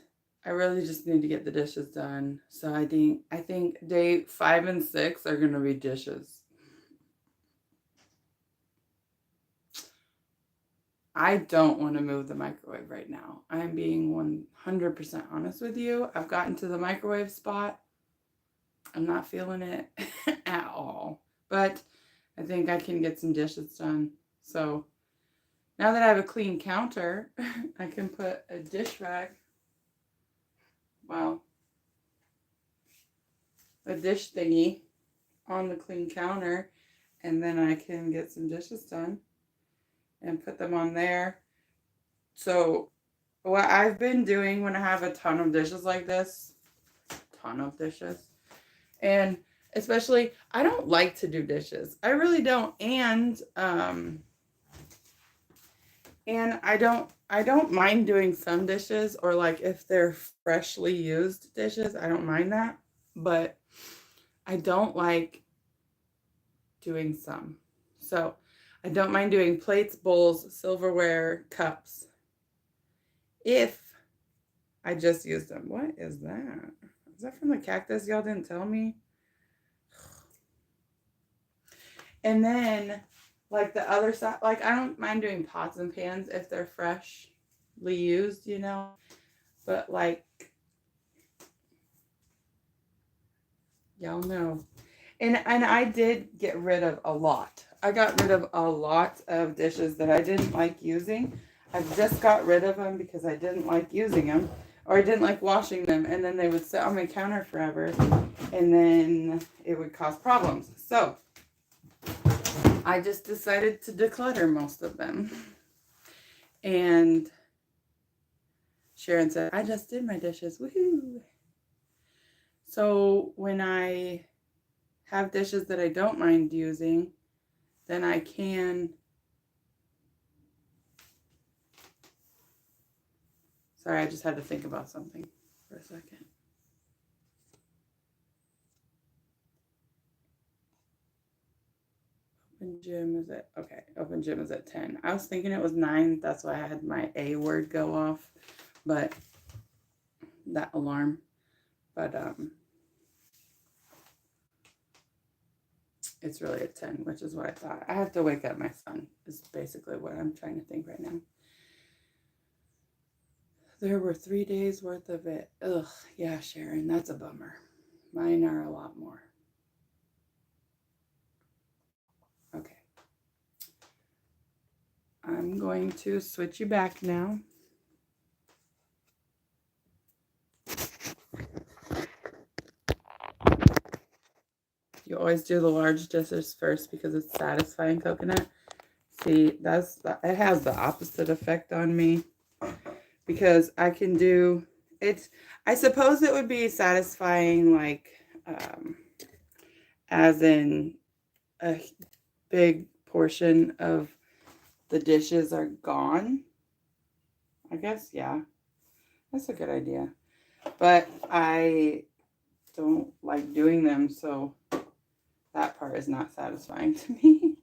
I really just need to get the dishes done. So I think day 5 and 6 are going to be dishes. I don't want to move the microwave right now. I'm being 100% honest with you. I've gotten to the microwave spot. I'm not feeling it at all. But I think I can get some dishes done. So now that I have a clean counter, I can put a dish rack. Well, a dish thingy on the clean counter, and then I can get some dishes done and put them on there. So what I've been doing when I have a ton of dishes like this, and especially I don't like to do dishes. I really don't. And I don't mind doing some dishes, or like if they're freshly used dishes, I don't mind that. But I don't like doing some. So I don't mind doing plates, bowls, silverware, cups, if I just use them. What is that? Is that from the cactus? Y'all didn't tell me? And then, like the other side, like I don't mind doing pots and pans if they're freshly used, you know? But like, y'all know. And I did get rid of a lot. I got rid of a lot of dishes that I didn't like using. I just got rid of them because I didn't like using them, or I didn't like washing them, and then they would sit on my counter forever, and then it would cause problems. So I just decided to declutter most of them. And Sharon said, I just did my dishes. Woohoo! So when I have dishes that I don't mind using, then I can Sorry, I just had to think about something for a second. Open gym is at, okay, open gym is at 10. I was thinking it was 9. That's why I had my A word go off, but that alarm. But it's really at 10, which is what I thought. I have to wake up my son, is basically what I'm trying to think right now. There were 3 days worth of it. Ugh, yeah, Sharon, that's a bummer. Mine are a lot more. Okay. I'm going to switch you back now. You always do the large dishes first because it's satisfying coconut. See, it has the opposite effect on me because I can do it. I suppose it would be satisfying, like, as in a big portion of the dishes are gone. I guess, yeah, that's a good idea. But I don't like doing them, so that part is not satisfying to me.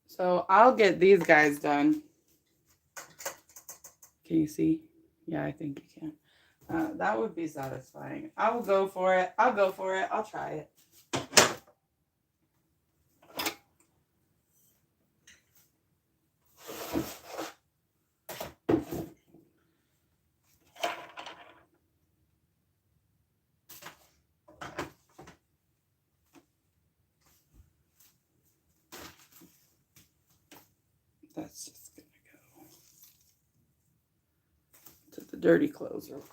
So I'll get these guys done. Can you see? Yeah, I think you can. That would be satisfying. I will go for it. I'll go for it. I'll try it. That's just going to go to the dirty clothes real quick.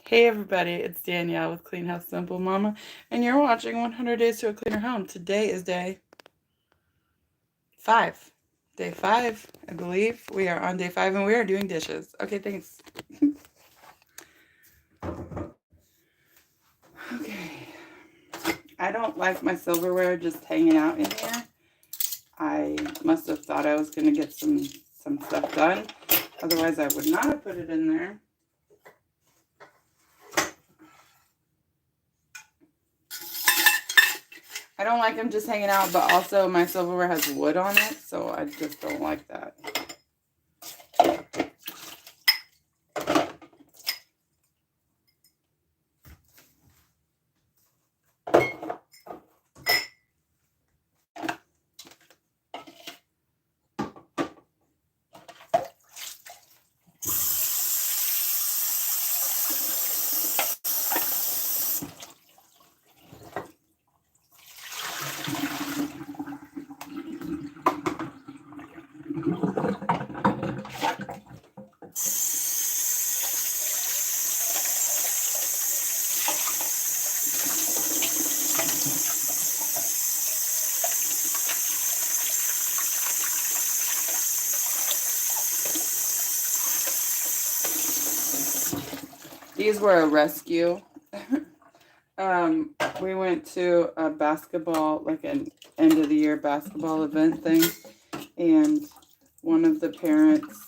Hey everybody, it's Danielle with Clean House Simple Mama, and you're watching 100 Days to a Cleaner Home. Today is day 5. Day 5, I believe. We are on day 5 and we are doing dishes. Okay, thanks. Okay. I don't like my silverware just hanging out in here. I must have thought I was going to get some stuff done. Otherwise, I would not have put it in there. I don't like them just hanging out, but also my silverware has wood on it, so I just don't like that. These were a rescue. We went to a basketball, like an end of the year basketball event thing, and one of the parents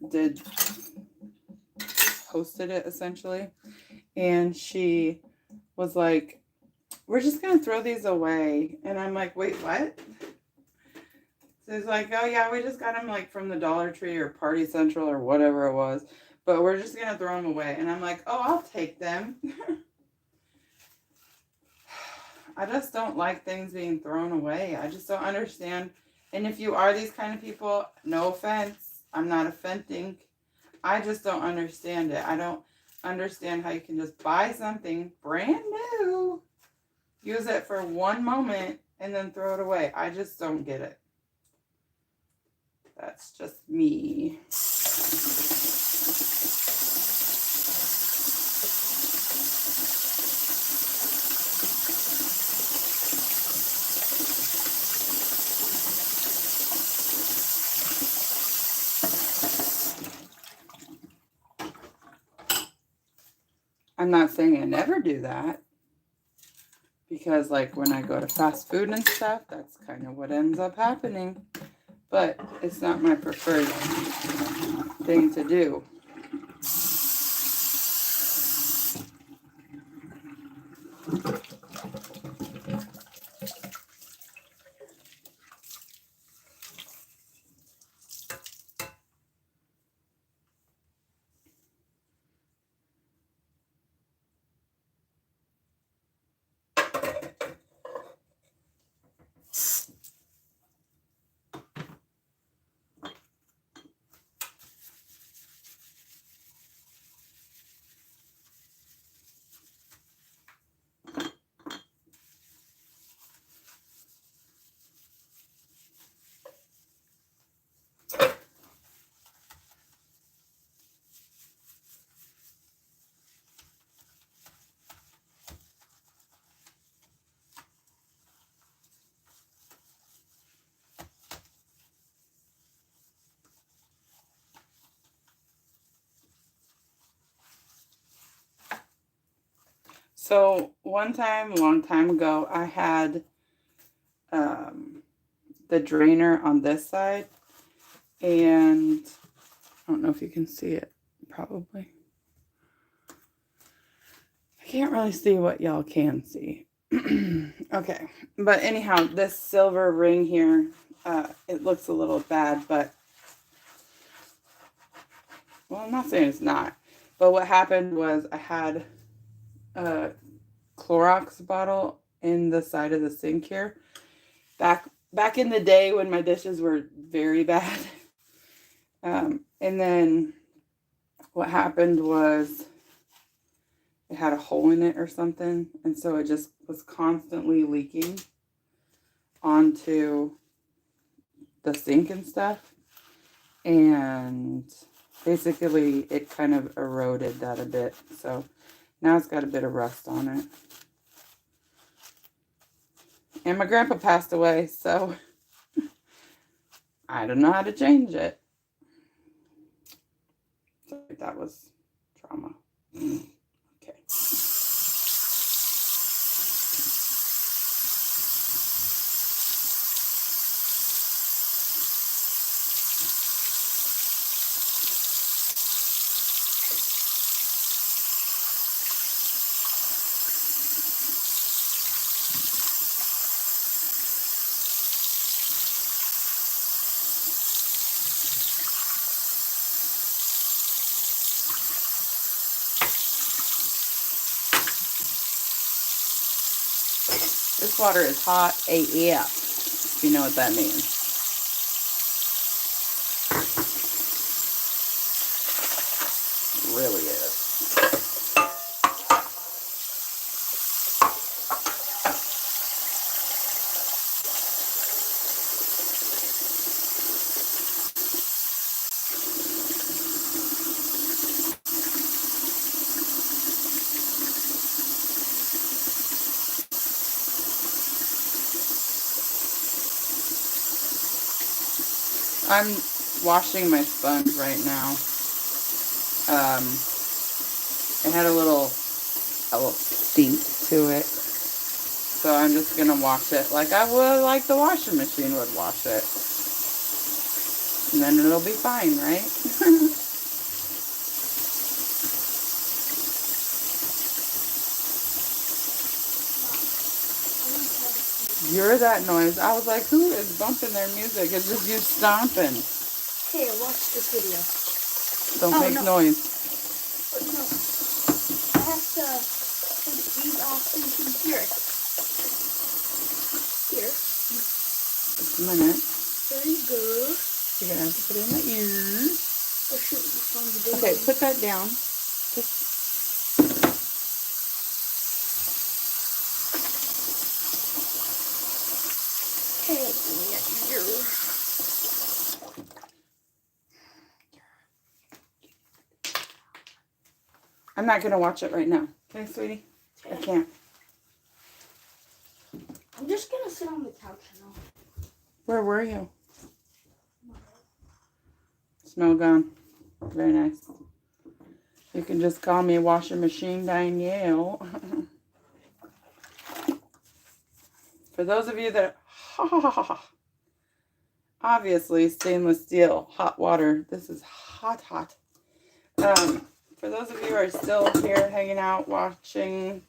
did hosted it essentially, and she was like, "We're just gonna throw these away," and I'm like, "Wait, what?" So it's like, "Oh yeah, we just got them like from the Dollar Tree or Party Central or whatever it was, but we're just gonna throw them away." And I'm like, "Oh, I'll take them." I just don't like things being thrown away. I just don't understand. And if you are these kind of people, no offense, I'm not offending. I just don't understand it. I don't understand how you can just buy something brand new, use it for one moment, and then throw it away. I just don't get it. That's just me. I'm not saying I never do that, because like when I go to fast food and stuff, that's kind of what ends up happening. But it's not my preferred thing to do. So one time, a long time ago, I had the drainer on this side, and I don't know if you can see it, probably. I can't really see what y'all can see. Okay, but anyhow, this silver ring here, it looks a little bad, but, well, I'm not saying it's not, but what happened was I had a Clorox bottle in the side of the sink here, back in the day when my dishes were very bad. And then what happened was it had a hole in it or something, and so it just was constantly leaking onto the sink and stuff, and basically it kind of eroded that a bit, so now it's got a bit of rust on it. And my grandpa passed away, so I don't know how to change it. That was trauma. Okay. This water is hot AF, if you know what that means. It really is. I'm washing my sponge right now. It had a little stink to it. So I'm just going to wash it like I would, like the washing machine would wash it. And then it'll be fine, right? You're that noise. I was like, who is bumping their music? It's just you stomping. Here, watch this video. Don't make noise. But no. I have to take these off so you can hear it. Here. Just a minute. There you go. You're going to have to put it in my ears. Oh shoot, this one's big. Okay, put that down. Just... I'm not going to watch it right now. Okay, sweetie? I can't. I'm just going to sit on the couch now. Where were you? Snow gone. Very nice. You can just call me Washing Machine Danielle. For those of you that... obviously, stainless steel, hot water. This is hot, hot. For those of you who are still here hanging out, watching,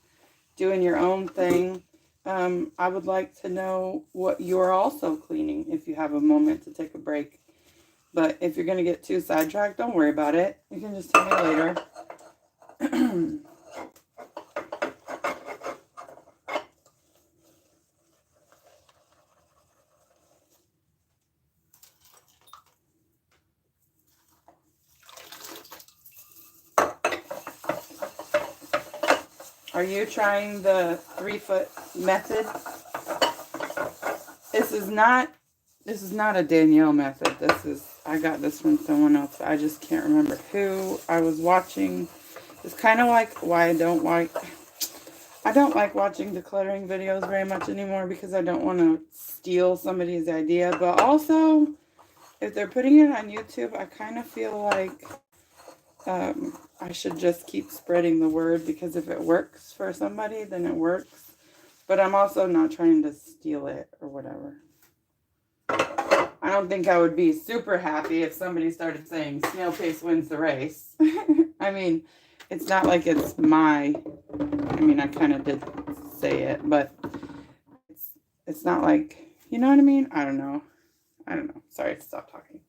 doing your own thing, I would like to know what you're also cleaning if you have a moment to take a break. But if you're going to get too sidetracked, don't worry about it. You can just tell me later. Are you trying the 3-foot method? This is not a Danielle method. I got this from someone else. I just can't remember who I was watching. It's kind of like why I don't like watching decluttering videos very much anymore, because I don't want to steal somebody's idea. But also, if they're putting it on YouTube, I kind of feel like I should just keep spreading the word, because if it works for somebody, then it works. But I'm also not trying to steal it or whatever. I don't think I would be super happy if somebody started saying snail pace wins the race. I mean, it's not like it's I kind of did say it, but it's not like, you know what I mean? I don't know. Sorry to stop talking.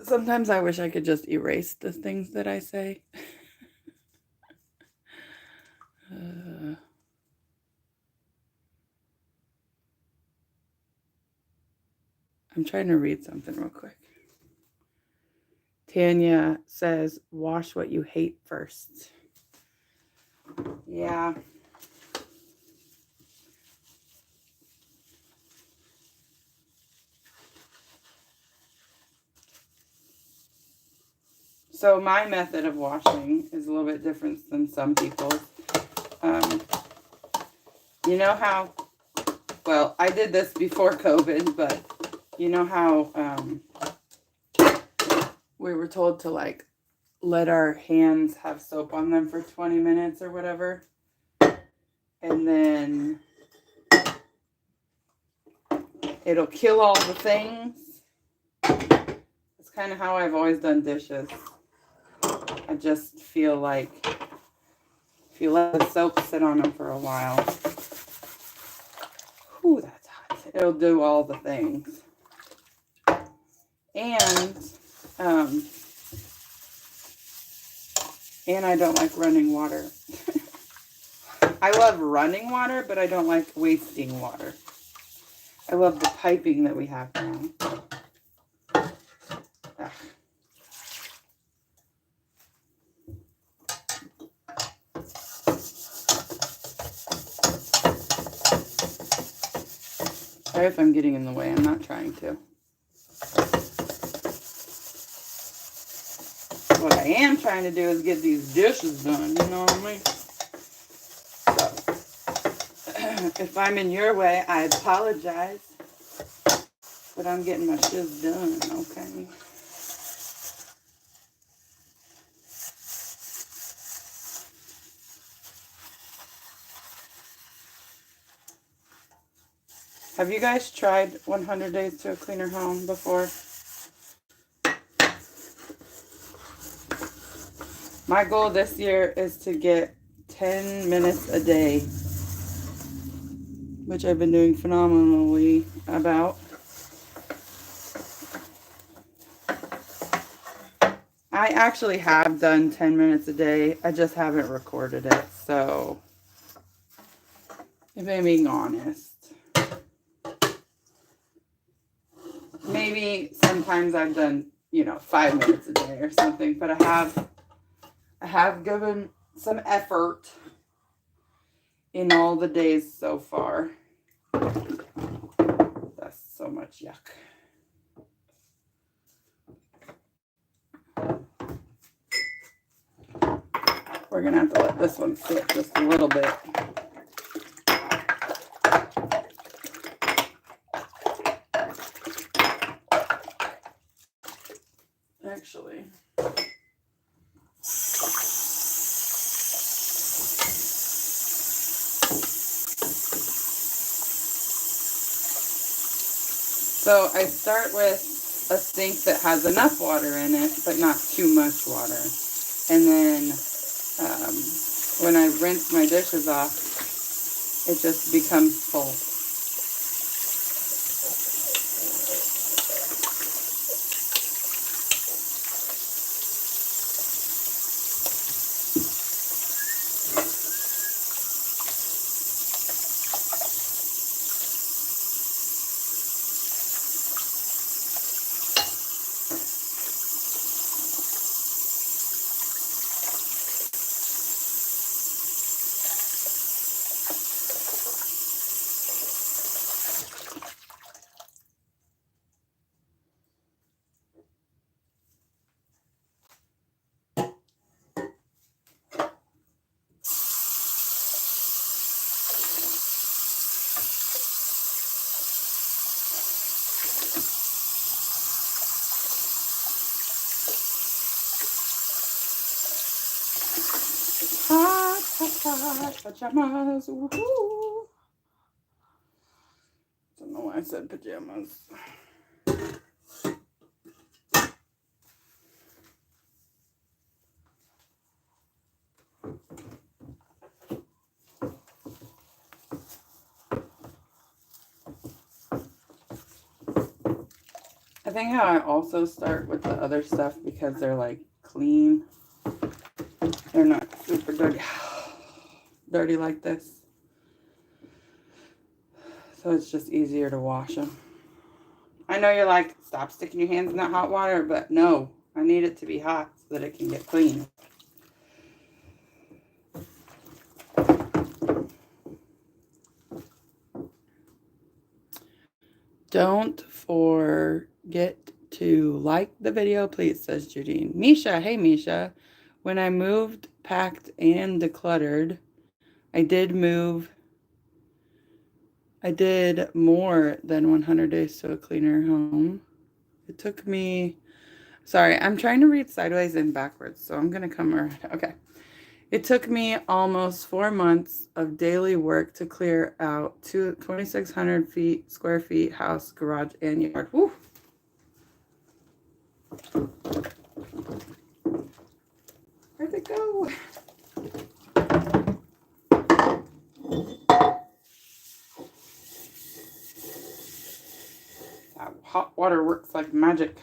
Sometimes I wish I could just erase the things that I say. I'm trying to read something real quick. Tanya says, wash what you hate first. Yeah. So my method of washing is a little bit different than some people's. You know how, well, I did this before COVID, but you know how we were told to like let our hands have soap on them for 20 minutes or whatever. And then it'll kill all the things. It's kind of how I've always done dishes. I just feel like if you let the soap sit on them for a while, whew, that's hot. It'll do all the things. And I don't like running water. I love running water, but I don't like wasting water. I love the piping that we have now. Ugh. Sorry if I'm getting in the way. I'm not trying to. What I am trying to do is get these dishes done. You know what I mean? So, if I'm in your way, I apologize. But I'm getting my shiz done, okay? Have you guys tried 100 Days to a Cleaner Home before? My goal this year is to get 10 minutes a day, which I've been doing phenomenally about. I actually have done 10 minutes a day. I just haven't recorded it, so if I'm being honest. Maybe sometimes I've done, 5 minutes a day or something, but I have given some effort in all the days so far. That's so much yuck. We're going to have to let this one sit just a little bit. Actually. So I start with a sink that has enough water in it, but not too much water. And then when I rinse my dishes off, it just becomes full. Pajamas. Woohoo. Don't know why I said pajamas. I think how I also start with the other stuff because they're like clean. They're not super dirty like this. So it's just easier to wash them. I know you're like, stop sticking your hands in that hot water, but no, I need it to be hot so that it can get clean. Don't forget to like the video, please, says Judine. Misha, hey Misha. When I moved, packed, and decluttered, I did more than 100 days to a cleaner home. It took me, sorry, I'm trying to read sideways and backwards, so I'm going to come around. Okay. It took me almost 4 months of daily work to clear out 2,600 square feet house, garage, and yard. Woo! Where'd it go? That hot water works like magic.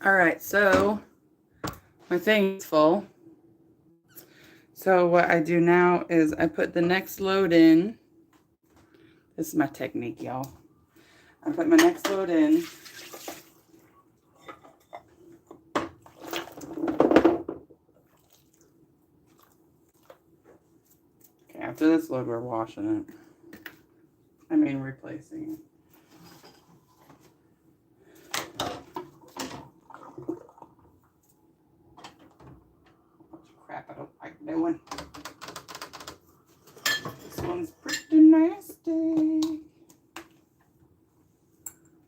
All right, so my thing's full. So what I do now is I put the next load in. This is my technique, y'all. I put my next load in. Okay, after this load, we're washing it. I mean, replacing it. Crap, I don't like doing. This one's pretty nasty.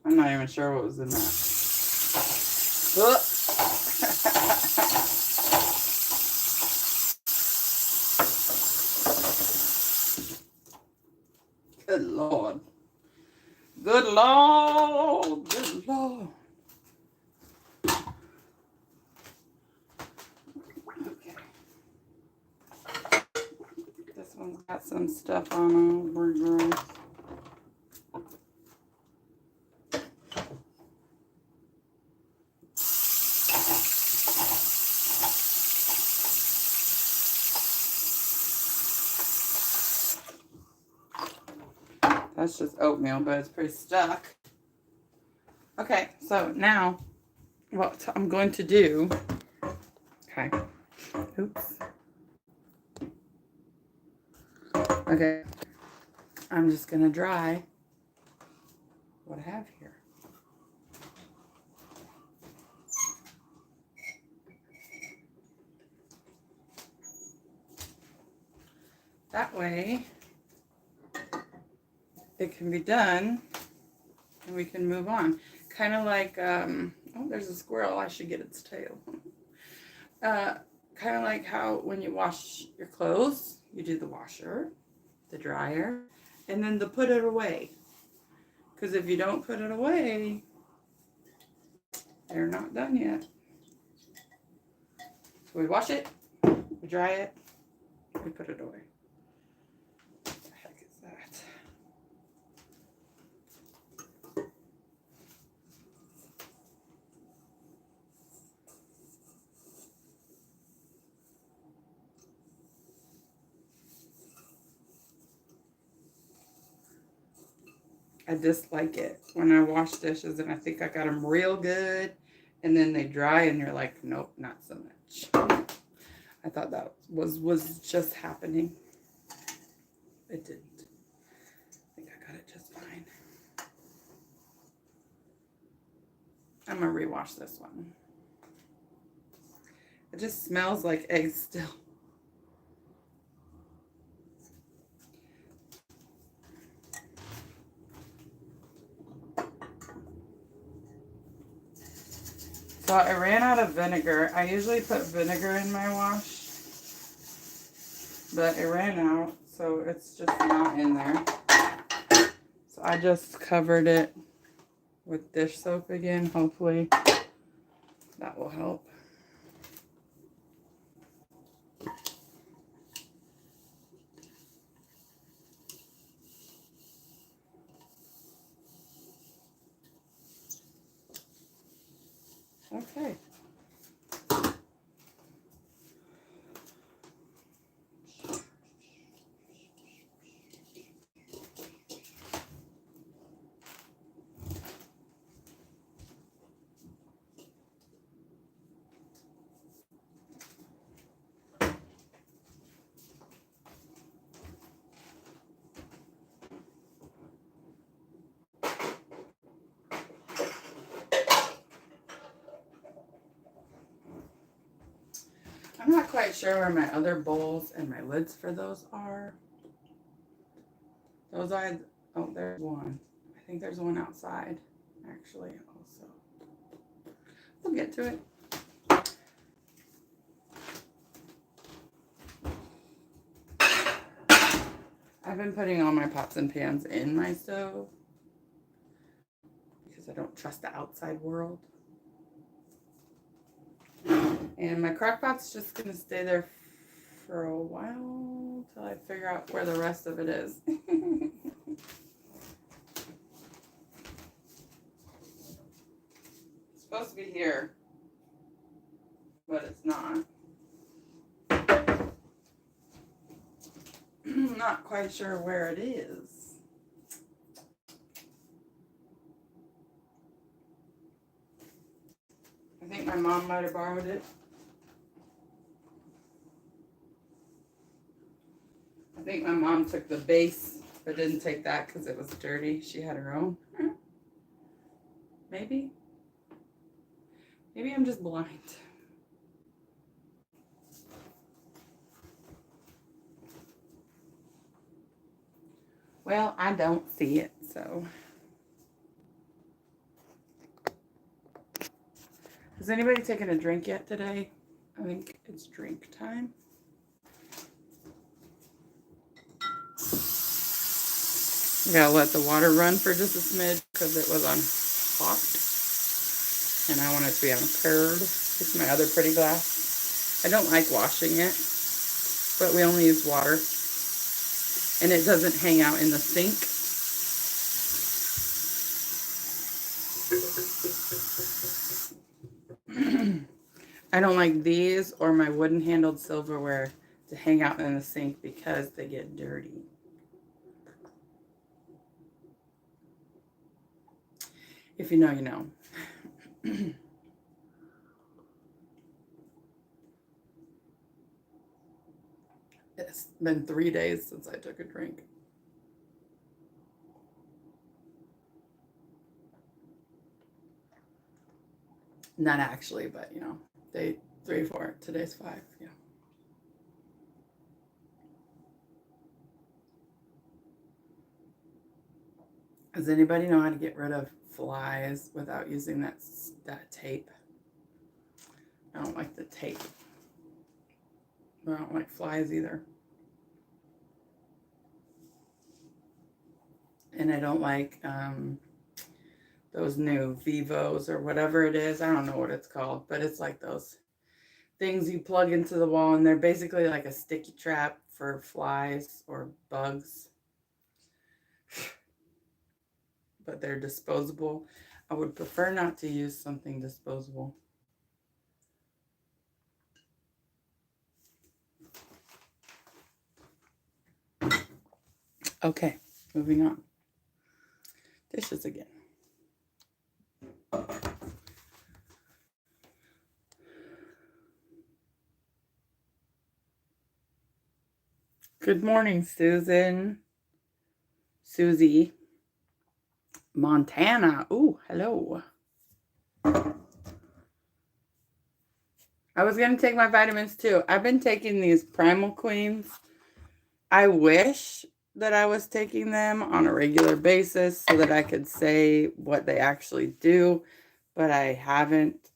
I'm not even sure what was in that. Good Lord. Good Lord. Good Lord. some stuff on over. That's just oatmeal, but it's pretty stuck. Okay, so now what I'm going to do, okay, oops. Okay, I'm just going to dry what I have here. That way, it can be done and we can move on. Kind of like, oh, there's a squirrel. I should get its tail. Kind of like how when you wash your clothes, you do the washer, the dryer, and then the put it away. Because if you don't put it away, they're not done yet. So we wash it, we dry it, we put it away. What the heck is that? I dislike it when I wash dishes and I think I got them real good and then they dry and you're like, nope, not so much. I thought that was just happening. It didn't. I think I got it just fine. I'm gonna rewash this one. It just smells like eggs still. So I ran out of vinegar. I usually put vinegar in my wash, but it ran out, so it's just not in there. So I just covered it with dish soap again. Hopefully that will help. Okay. I'm not quite sure where my other bowls and my lids for those are. Those are, oh, there's one. I think there's one outside, actually, also. We'll get to it. I've been putting all my pots and pans in my stove because I don't trust the outside world. And my crock pot's just going to stay there for a while until I figure out where the rest of it is. It's supposed to be here, but it's not. I'm not quite sure where it is. I think my mom might have borrowed it. I think my mom took the base, but didn't take that because it was dirty. She had her own. Maybe. Maybe I'm just blind. Well, I don't see it, so. Has anybody taken a drink yet today? I think it's drink time. I gotta let the water run for just a smidge because it was on hot. And I want it to be on curd. It's my other pretty glass. I don't like washing it, but we only use water. and it doesn't hang out in the sink. I don't like these or my wooden handled silverware to hang out in the sink because they get dirty. If you know, you know. It's been 3 days since I took a drink. Not actually, but you know, day 3, 4, today's 5, yeah. Does anybody know how to get rid of flies without using that tape? I don't like the tape. I don't like flies either. And I don't like those new Vivos or whatever it is. I don't know what it's called, but it's like those things you plug into the wall, and they're basically like a sticky trap for flies or bugs. But they're disposable. I would prefer not to use something disposable. Okay, moving on. Dishes again. Good morning, Susan. Susie. Montana. Ooh, hello. I was going to take my vitamins too. I've been taking these Primal Queens. I wish that I was taking them on a regular basis so that I could say what they actually do, but I haven't.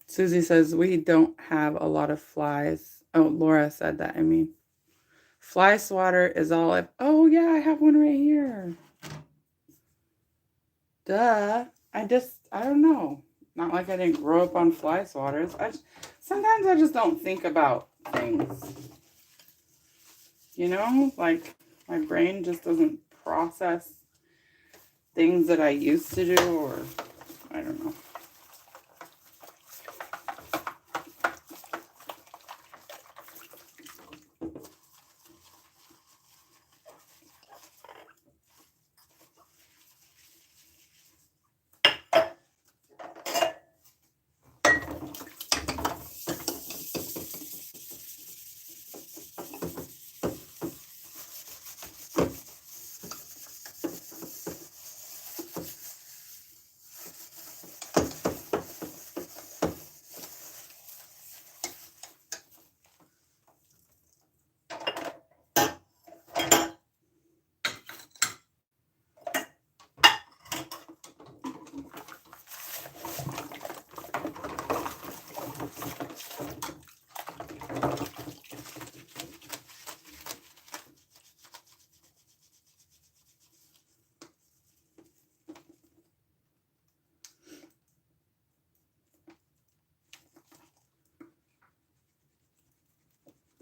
Susie says we don't have a lot of flies. Oh, Laura said that. I mean, fly swatter is all I've... Oh, yeah, I have one right here. Duh. I don't know. Not like I didn't grow up on fly swatters. Sometimes I just don't think about things. You know, like my brain just doesn't process things that I used to do, or I don't know.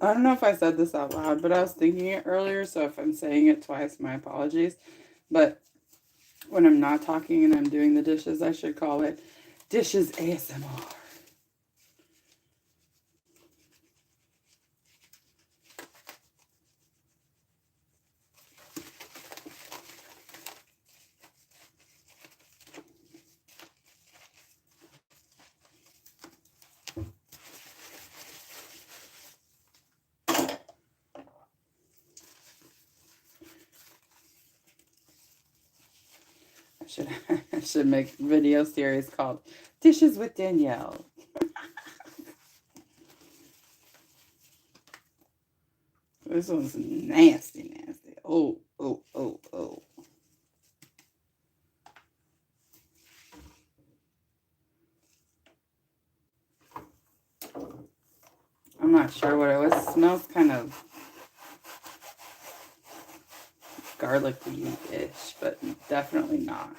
I don't know if I said this out loud, but I was thinking it earlier, so if I'm saying it twice, my apologies. But when I'm not talking and I'm doing the dishes, I should call it Dishes ASMR. I should make a video series called Dishes with Danielle. This one's nasty, nasty. Oh, oh, oh, oh. I'm not sure what it was. It smells kind of garlicky-ish, but definitely not.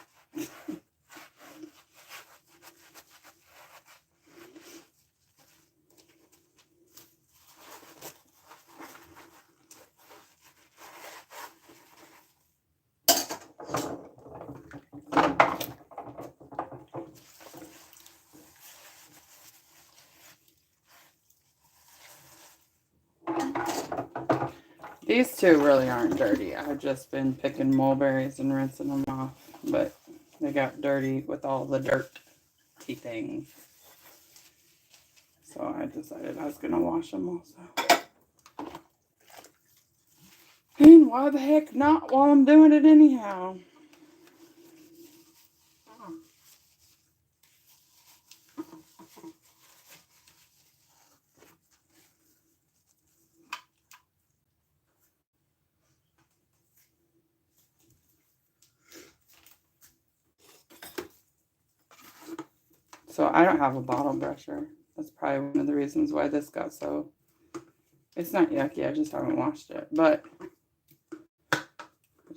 These two really aren't dirty. I've just been picking mulberries and rinsing them off, but they got dirty with all the dirty things. So I decided I was going to wash them also. And why the heck not while I'm doing it anyhow? So I don't have a bottle brusher. That's probably one of the reasons why this got so... It's not yucky, I just haven't washed it. But I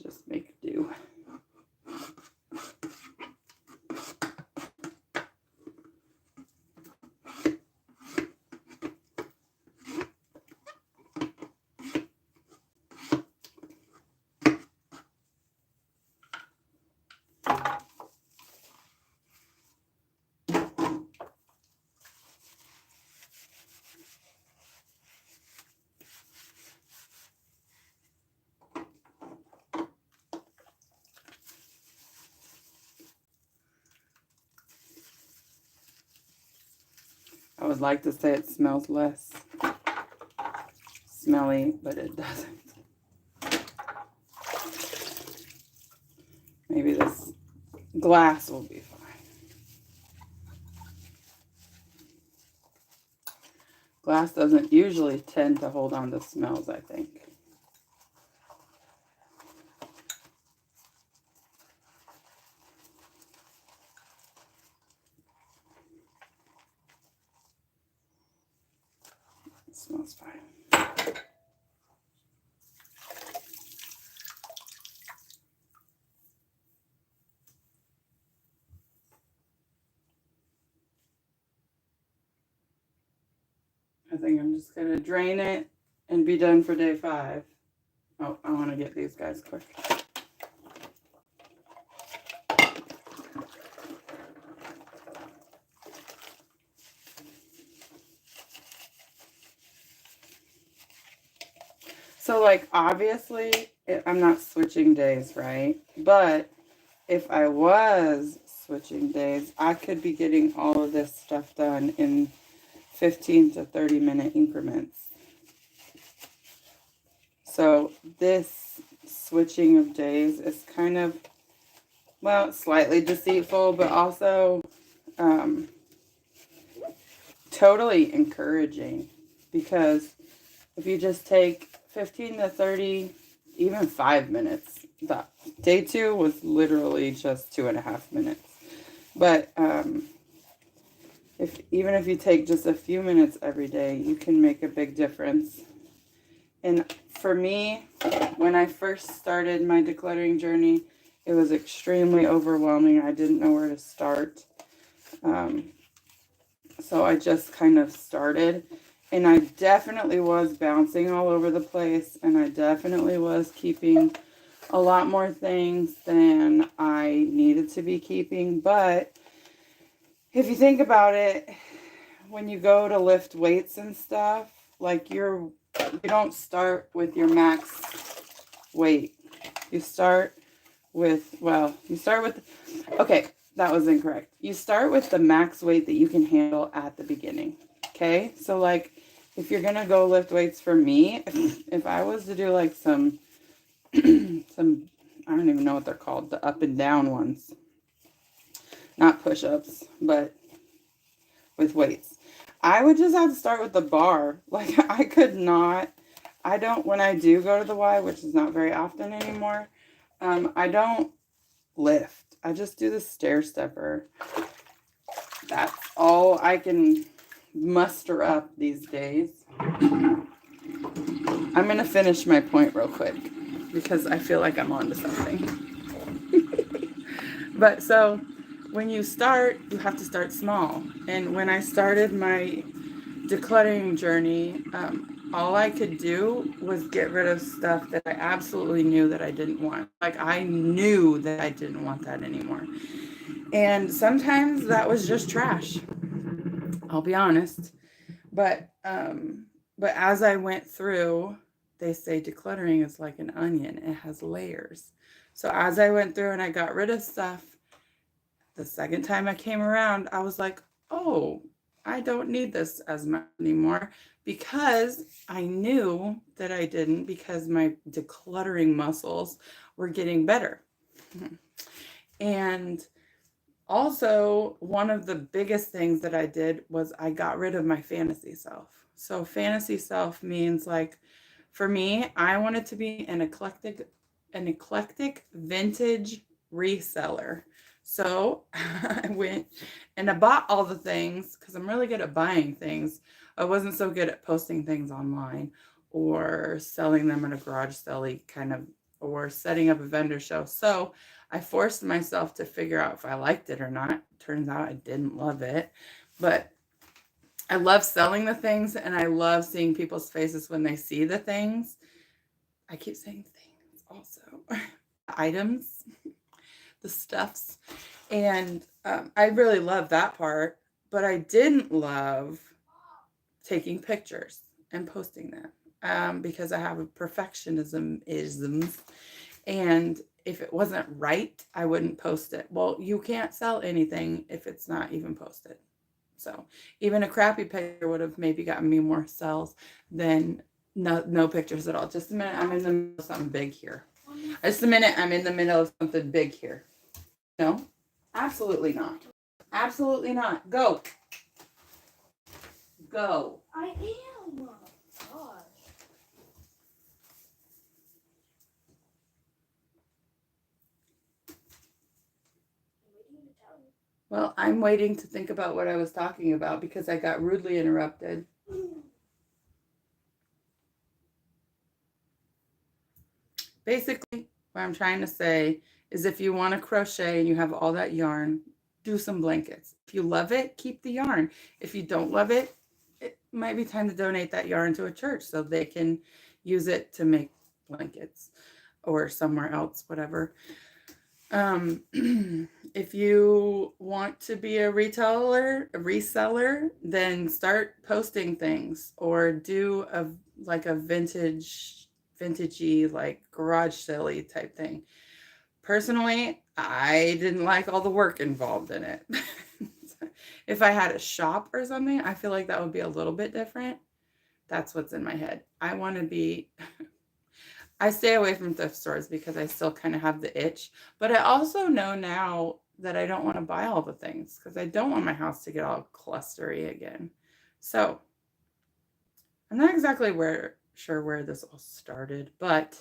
just make do. I would like to say it smells less smelly, but it doesn't. Maybe this glass will be fine. Glass doesn't usually tend to hold on to smells, I think. It smells fine. I think I'm just going to drain it and be done for day 5. Oh, I want to get these guys quick. So, like, obviously, I'm not switching days, right? But if I was switching days, I could be getting all of this stuff done in 15 to 30 minute increments. So this switching of days is kind of, well, slightly deceitful, but also totally encouraging, because if you just take 15 to 30, even 5 minutes, day 2 was literally just 2.5 minutes. But even if you take just a few minutes every day, you can make a big difference. And for me, when I first started my decluttering journey, it was extremely overwhelming. I didn't know where to start. So I just kind of started. And I definitely was bouncing all over the place. And I definitely was keeping a lot more things than I needed to be keeping. But if you think about it, when you go to lift weights and stuff, like you don't start with your max weight. You start with, okay, that was incorrect. You start with the max weight that you can handle at the beginning. Okay, so like if you're gonna go lift weights, for me, if I was to do like some I don't even know what they're called, the up and down ones, not push-ups, but with weights, I would just have to start with the bar. Like I could not, when I do go to the Y, which is not very often anymore, I don't lift. I just do the stair stepper. That's all I can muster up these days. I'm going to finish my point real quick because I feel like I'm onto something. But so when you start, you have to start small. And when I started my decluttering journey, all I could do was get rid of stuff that I absolutely knew that I didn't want. Like I knew that I didn't want that anymore. And sometimes that was just trash. I'll be honest. But as I went through they say decluttering is like an onion. It has layers. So as I went through and I got rid of stuff, the second time I came around, I was like, oh, I don't need this as much anymore, because I knew that I didn't, because my decluttering muscles were getting better. And also, one of the biggest things that I did was I got rid of my fantasy self. So fantasy self means, like, for me, I wanted to be an eclectic vintage reseller. So I went and I bought all the things, because I'm really good at buying things. I wasn't so good at posting things online or selling them at a garage sale kind of, or setting up a vendor show. So I forced myself to figure out if I liked it or not. Turns out I didn't love it, but I love selling the things, and I love seeing people's faces when they see the things. I keep saying things also. Items, the stuffs. And I really love that part, but I didn't love taking pictures and posting them, because I have a perfectionism isms, and if it wasn't right, I wouldn't post it. Well, you can't sell anything if it's not even posted. So even a crappy picture would have maybe gotten me more sales than no pictures at all. Just a minute, I'm in the middle of something big here. Just a minute, I'm in the middle of something big here. No, absolutely not. Absolutely not. Go. Go. I am. Gosh. I'm waiting to tell you. Well, I'm waiting to think about what I was talking about, because I got rudely interrupted. Basically, what I'm trying to say is, if you want to crochet and you have all that yarn, do some blankets. If you love it, keep the yarn. If you don't love it, it might be time to donate that yarn to a church so they can use it to make blankets, or somewhere else, whatever. If you want to be a reseller, then start posting things, or do a vintagey, like garage sale type thing. Personally, I didn't like all the work involved in it. If I had a shop or something, I feel like that would be a little bit different. That's what's in my head. I stay away from thrift stores because I still kind of have the itch. But I also know now that I don't want to buy all the things, because I don't want my house to get all clustery again. So I'm not exactly sure where this all started, but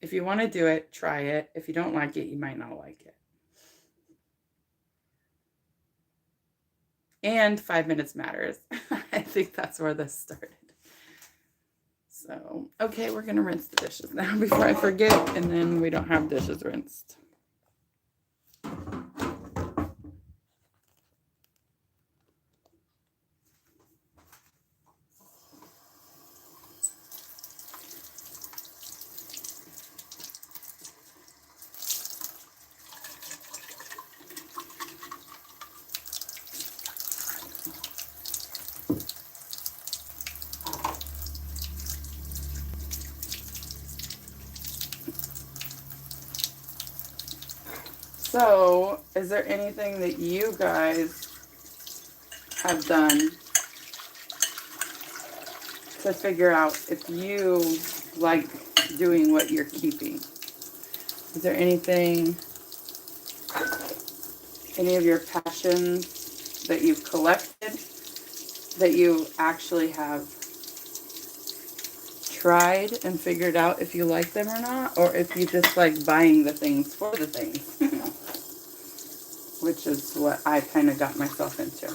if you want to do it, try it. If you don't like it, you might not like it. And 5 minutes matters. I think that's where this started. So, okay, we're going to rinse the dishes now before I forget, and then we don't have dishes rinsed. So, is there anything that you guys have done to figure out if you like doing what you're keeping? Is there anything, any of your passions that you've collected, that you actually have tried and figured out if you like them or not, or if you just like buying the things for the things, which is what I kind of got myself into.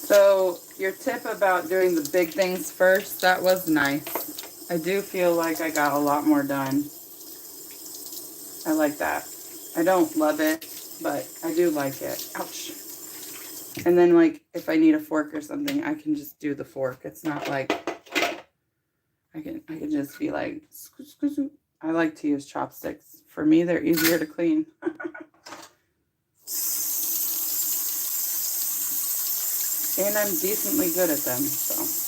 So your tip about doing the big things first, that was nice. I do feel like I got a lot more done. I like that. I don't love it, but I do like it. Ouch. And then, like, if I need a fork or something, I can just do the fork. It's not like I can just be like, I like to use chopsticks. For me, they're easier to clean. And I'm decently good at them, so.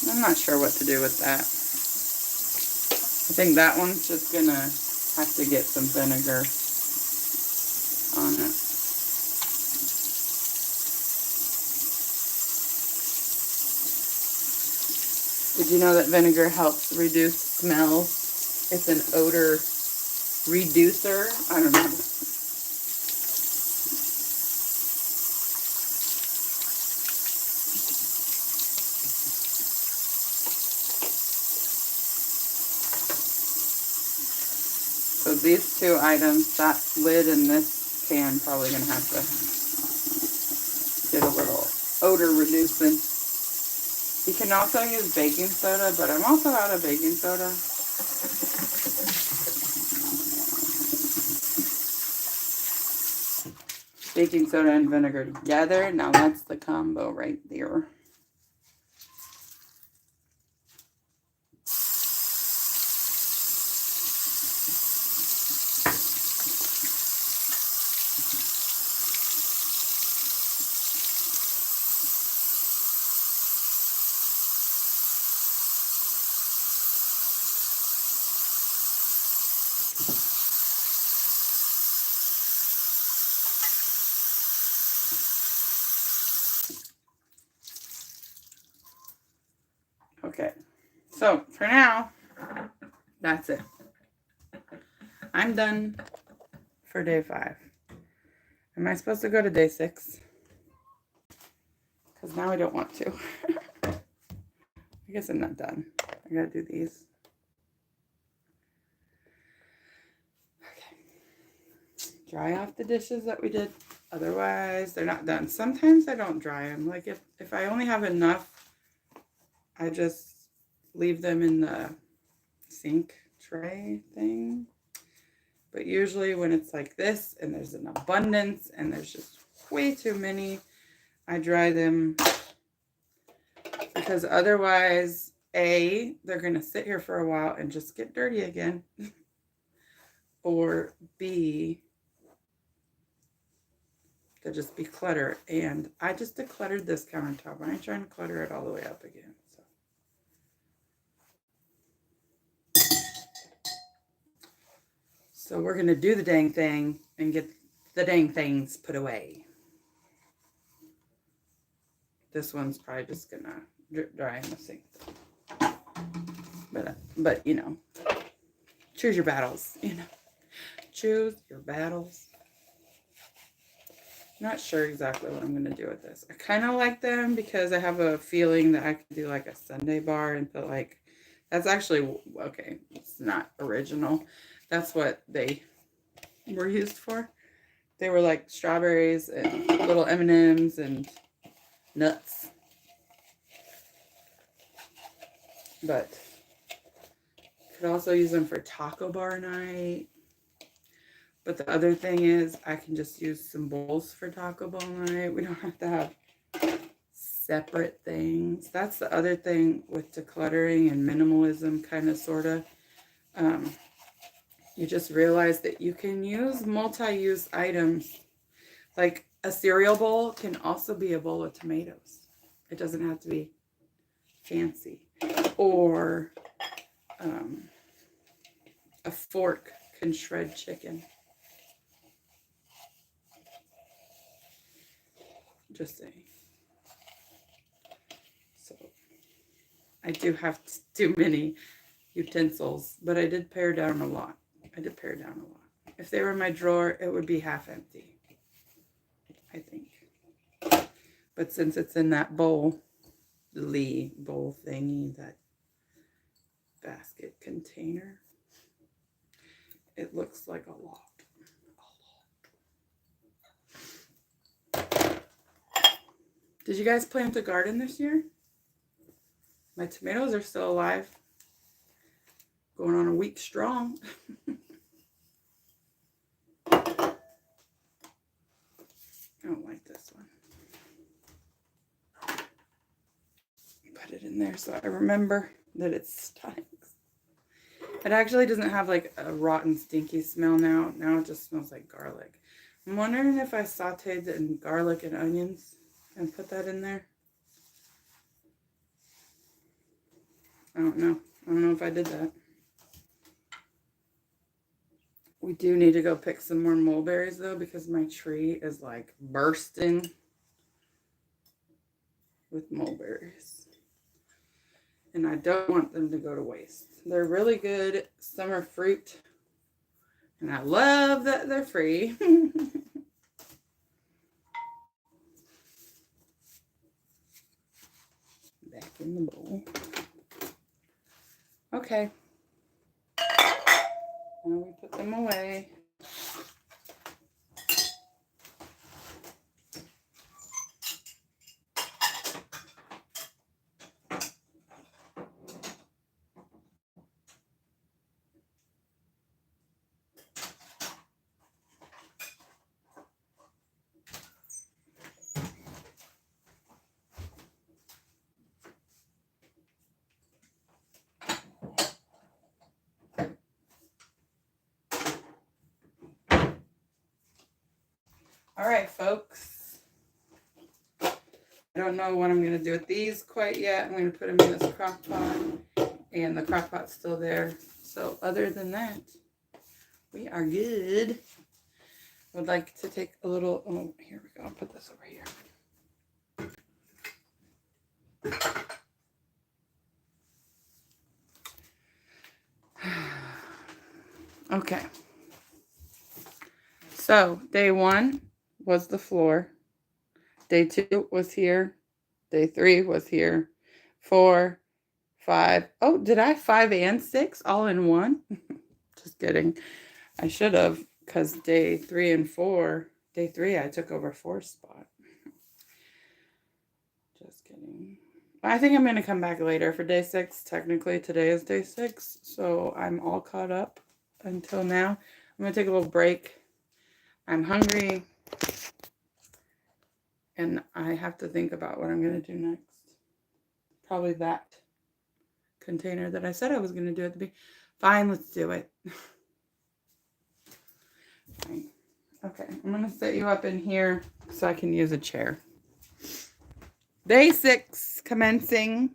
I'm not sure what to do with that. I think that one's just gonna have to get some vinegar on it. Did you know that vinegar helps reduce smells? It's an odor reducer. I don't know. So these two items, that lid and this can, probably gonna have to get a little odor reducing. You can also use baking soda, but I'm also out of baking soda. Baking soda and vinegar together. Now that's the combo right there. Okay, so for now, that's it. I'm done for day 5. Am I supposed to go to day 6? Because now I don't want to. I guess I'm not done. I gotta do these. Okay. Dry off the dishes that we did. Otherwise, they're not done. Sometimes I don't dry them. Like if I only have enough, I just leave them in the sink tray thing. But usually when it's like this and there's an abundance and there's just way too many, I dry them, because otherwise, A, they're going to sit here for a while and just get dirty again. Or B, they'll just be clutter. And I just decluttered this countertop. I ain't trying to clutter it all the way up again. So we're going to do the dang thing and get the dang things put away. This one's probably just going to dry in the sink. But, you know, choose your battles, you know. Choose your battles. Not sure exactly what I'm going to do with this. I kind of like them because I have a feeling that I could do like a sundae bar and put like, that's actually, okay, it's not original. That's what they were used for. They were like strawberries and little M&Ms and nuts. But could also use them for taco bar night. But the other thing is I can just use some bowls for taco bar night. We don't have to have separate things. That's the other thing with decluttering and minimalism, kind of, sort of. You just realize that you can use multi-use items. Like a cereal bowl can also be a bowl of tomatoes. It doesn't have to be fancy. Or a fork can shred chicken. Just saying. So I do have too many utensils, but I did pare down a lot. If they were in my drawer, it would be half empty, I think. But since it's in that bowl thingy, that basket container, it looks like a lot. Did you guys plant a garden this year? My tomatoes are still alive. Going on a week strong. I don't like this one. Put it in there so I remember that it stinks. It actually doesn't have like a rotten, stinky smell now. Now it just smells like garlic. I'm wondering if I sauteed it in garlic and onions and put that in there. I don't know. I don't know if I did that. We do need to go pick some more mulberries though, because my tree is like bursting with mulberries. And I don't want them to go to waste. They're really good summer fruit. And I love that they're free. Back in the bowl. Okay. Now we put them away. All right, folks. I don't know what I'm going to do with these quite yet. I'm going to put them in this crock pot, and the crock pot's still there. So other than that, we are good. I would like to take a little, oh, here we go. I'll put this over here. Okay. So day 1 was the floor. Day 2 was here. Day 3 was here. 4, 5. Oh, did I 5 and 6 all in one? Just kidding. I should have, because day 3 and 4, day 3 I took over 4 spot. Just kidding. I think I'm going to come back later for day 6. Technically today is day 6, so I'm all caught up until now. I'm going to take a little break. I'm hungry, and I have to think about what I'm going to do next. Probably that container that I said I was going to do at the beginning. Fine, let's do it. Fine. Okay, I'm going to set you up in here so I can use a chair. Day 6 commencing.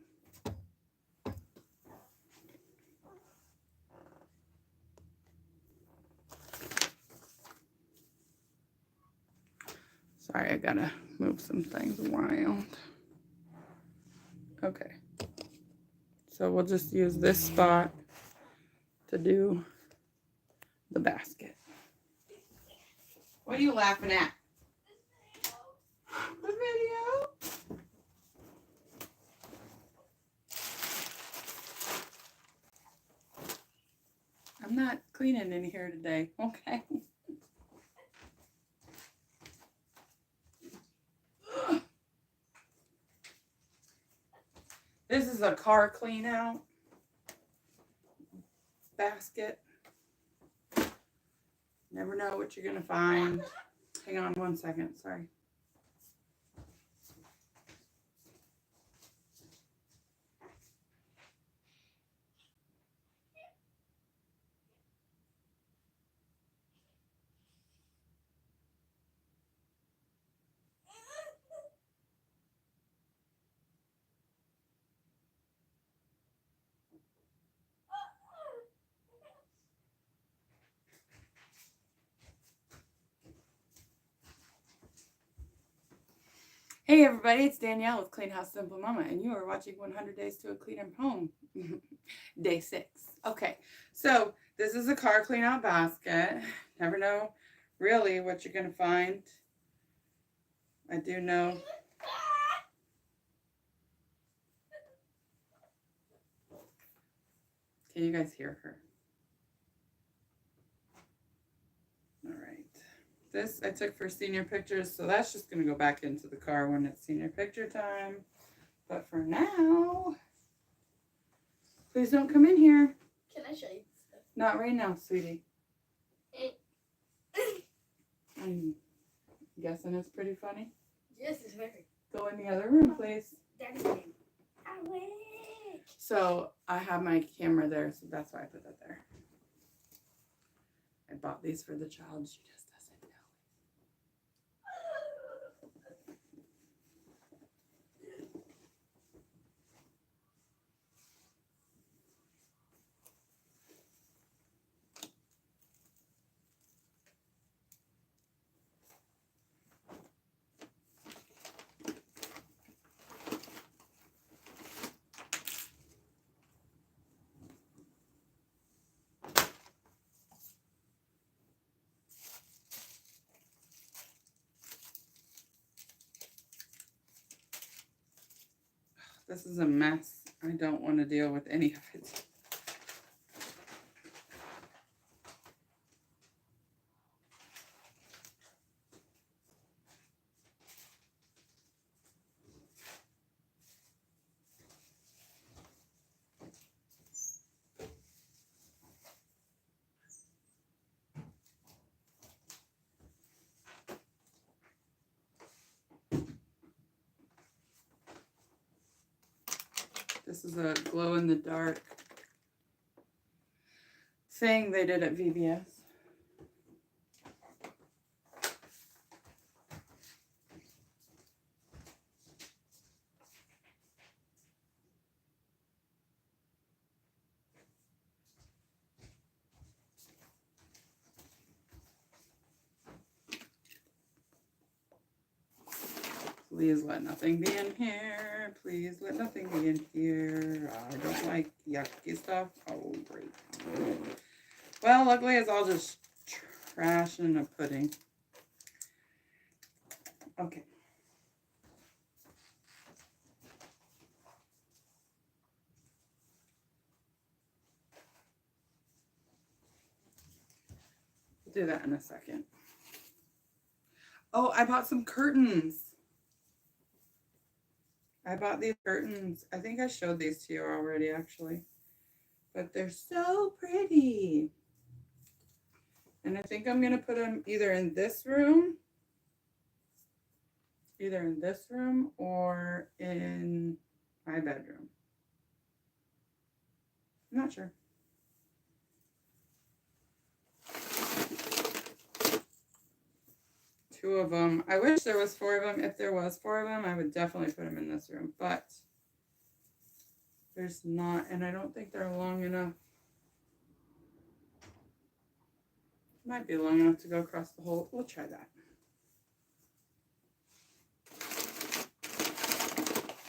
Sorry, I gotta move some things around. Okay. So we'll just use this spot to do the basket. What are you laughing at? The video? I'm not cleaning in here today, okay? This is a car clean out basket. Never know what you're gonna find. Hang on one second, sorry. Hey everybody, it's Danielle with Clean House Simple Mama, and you are watching 100 Days to a Cleaner Home, Day 6. Okay, so this is a car clean out basket. Never know really what you're going to find. I do know. Can you guys hear her? All right. This I took for senior pictures, so that's just going to go back into the car when it's senior picture time. But for now, please don't come in here. Can I show you stuff? Not right now, sweetie. I'm guessing it's pretty funny. Yes, it's very. Go in the other room, please. Daddy's name. Awake. So I have my camera there, so that's why I put that there. I bought these for the child. She just doesn't know. This is a mess. I don't want to deal with any of it. This is a glow-in-the-dark thing they did at VBS. Please let nothing be in here. Please let nothing be in here. I don't like yucky stuff. Oh, great. Well, luckily it's all just trash and a pudding. Okay. We'll do that in a second. Oh, I bought some curtains. I bought these curtains. I think I showed these to you already, actually. But they're so pretty. And I think I'm going to put them either in this room or in my bedroom. I'm not sure. Two of them. I wish there was four of them. If there was four of them, I would definitely put them in this room. But there's not, and I don't think they're long enough. Might be long enough to go across the whole. We'll try that.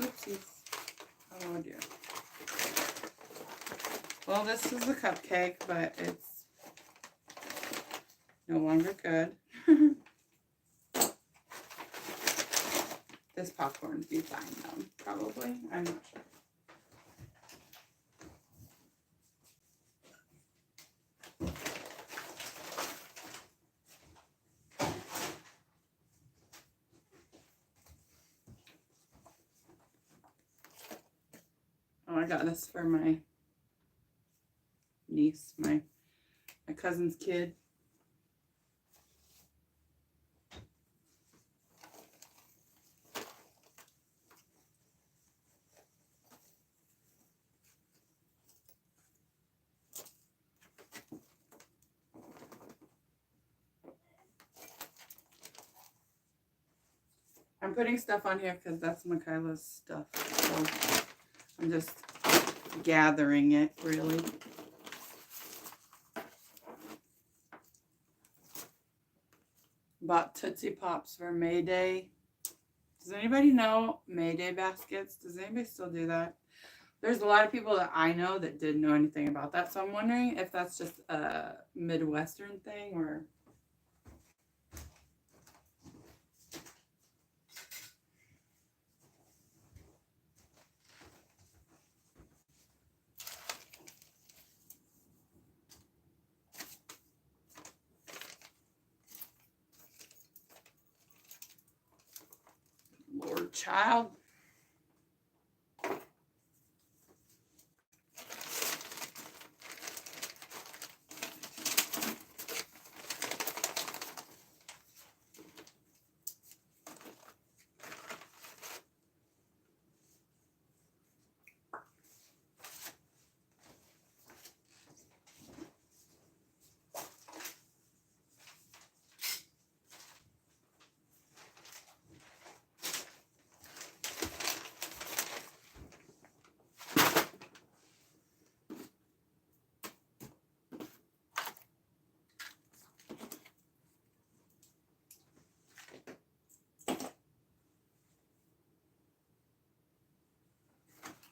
Oopsies. Oh dear. Well, this is a cupcake, but it's no longer good. This popcorn would be fine though, probably. I'm not sure. Oh, I got this for my niece, my cousin's kid. I'm putting stuff on here because that's Michaela's stuff. So I'm just gathering it, really. Bought Tootsie Pops for May Day. Does anybody know Mayday baskets? Does anybody still do that? There's a lot of people that I know that didn't know anything about that. So I'm wondering if that's just a Midwestern thing or... Lord child.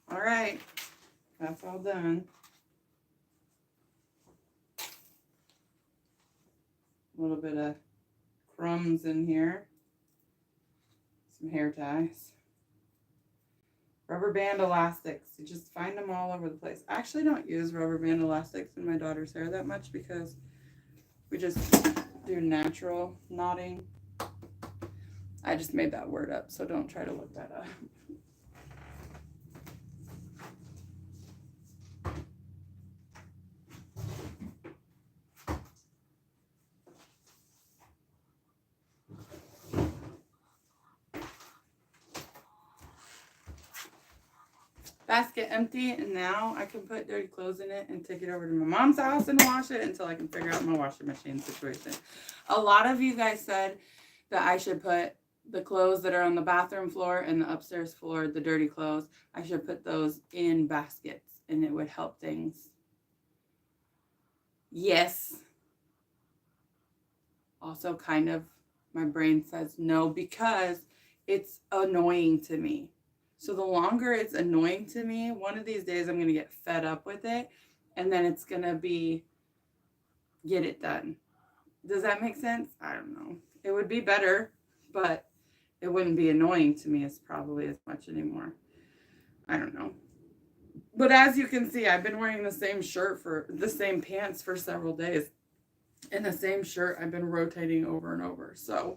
All right, that's all done. A little bit of crumbs in here. Some hair ties. Rubber band elastics. You just find them all over the place. I actually don't use rubber band elastics in my daughter's hair that much because we just do natural knotting. I just made that word up, so don't try to look that up. Basket empty, and now I can put dirty clothes in it and take it over to my mom's house and wash it until I can figure out my washing machine situation. A lot of you guys said that I should put the clothes that are on the bathroom floor and the upstairs floor, the dirty clothes, I should put those in baskets and it would help things. Yes. Also kind of my brain says no because it's annoying to me. So the longer it's annoying to me, one of these days I'm going to get fed up with it and then it's going to be get it done. Does that make sense? I don't know. It would be better, but it wouldn't be annoying to me as probably as much anymore. I don't know. But as you can see, I've been wearing the same shirt for the same pants for several days. And the same shirt I've been rotating over and over. So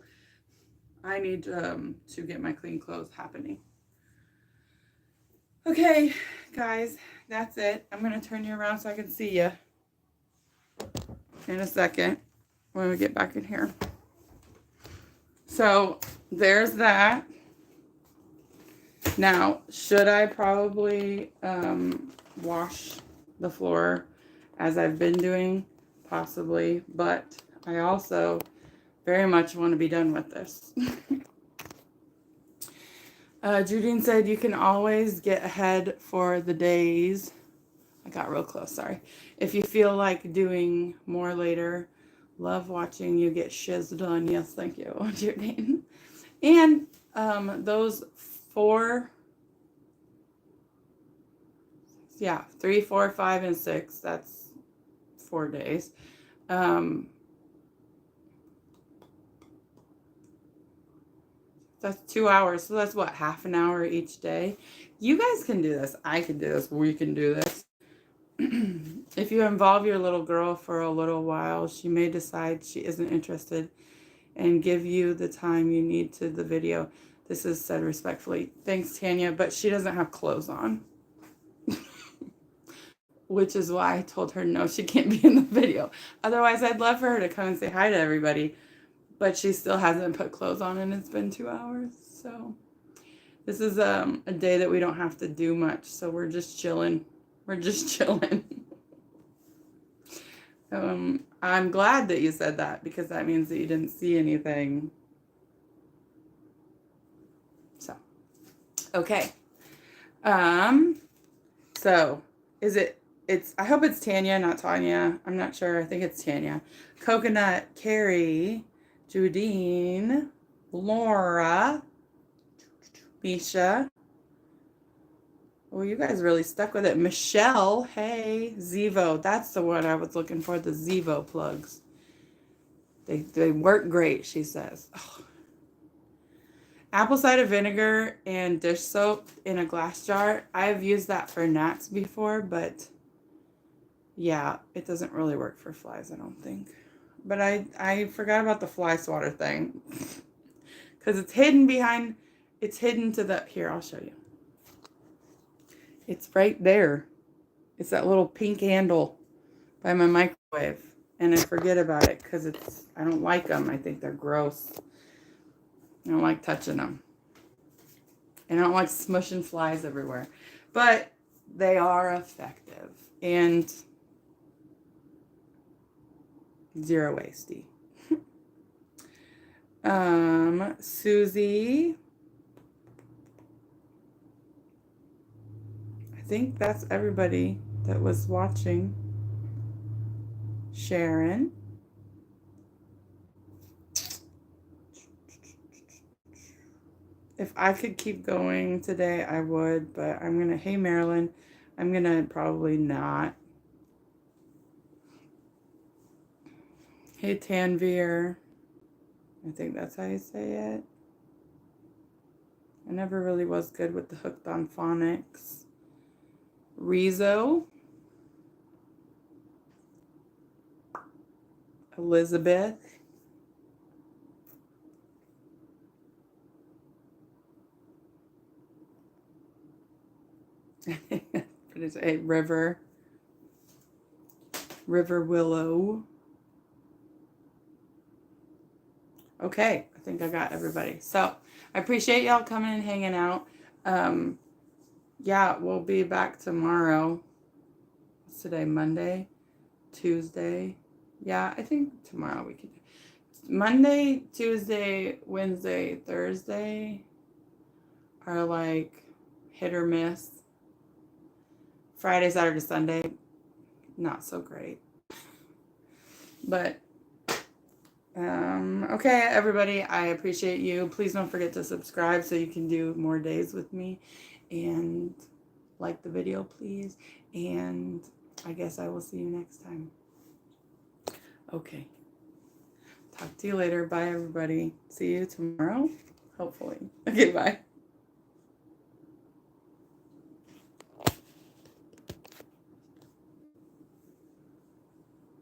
I need to get my clean clothes happening. Okay, guys, that's it. I'm going to turn you around so I can see you in a second when we get back in here. So there's that. Now, should I probably wash the floor as I've been doing? Possibly, but I also very much want to be done with this. Judine said you can always get ahead for the days. I got real close, sorry. If you feel like doing more later, love watching you get shiz done. Yes, thank you, Judine. And those 3, 4, 5, and 6, that's 4 days. That's 2 hours. So that's what, half an hour each day. You guys can do this. I can do this. We can do this. If you involve your little girl for a little while, she may decide she isn't interested and give you the time you need to the video. This is said respectfully. Thanks, Tanya, but she doesn't have clothes on. Which is why I told her no, she can't be in the video. Otherwise, I'd love for her to come and say hi to everybody. But she still hasn't put clothes on and it's been 2 hours. So this is a day that we don't have to do much. So we're just chilling. We're just chilling. I'm glad that you said that because that means that you didn't see anything. So, okay. So I hope it's Tanya, not Tanya. I'm not sure. I think it's Tanya. Coconut, Carrie, Judine, Laura, Misha. Oh, you guys really stuck with it. Michelle, hey. Zevo, that's the word I was looking for, the Zevo plugs. They work great, she says. Oh. Apple cider vinegar and dish soap in a glass jar. I've used that for gnats before, but yeah, it doesn't really work for flies, I don't think. But I forgot about the fly swatter thing. Because it's hidden to the, here, I'll show you. It's right there. It's that little pink handle by my microwave. And I forget about it because I don't like them. I think they're gross. I don't like touching them. And I don't like smushing flies everywhere. But they are effective. And zero wasty. Susie. I think that's everybody that was watching. Sharon. If I could keep going today, I would, but I'm going to, hey, Marilyn, I'm going to probably not. Hey, Tanvir. I think that's how you say it. I never really was good with the hooked on phonics. Rezo. Elizabeth. What is it? River Willow. Okay, I think I got everybody. So I appreciate y'all coming and hanging out. Yeah, we'll be back tomorrow. What's today? Monday? Tuesday? Yeah, I think tomorrow we can. Monday, Tuesday, Wednesday, Thursday are like hit or miss. Friday, Saturday, Sunday, not so great. But okay, everybody, I appreciate you. Please don't forget to subscribe so you can do more days with me, and like the video, please. And I guess I will see you next time. Okay. Talk to you later. Bye, everybody. See you tomorrow, hopefully. Okay, bye.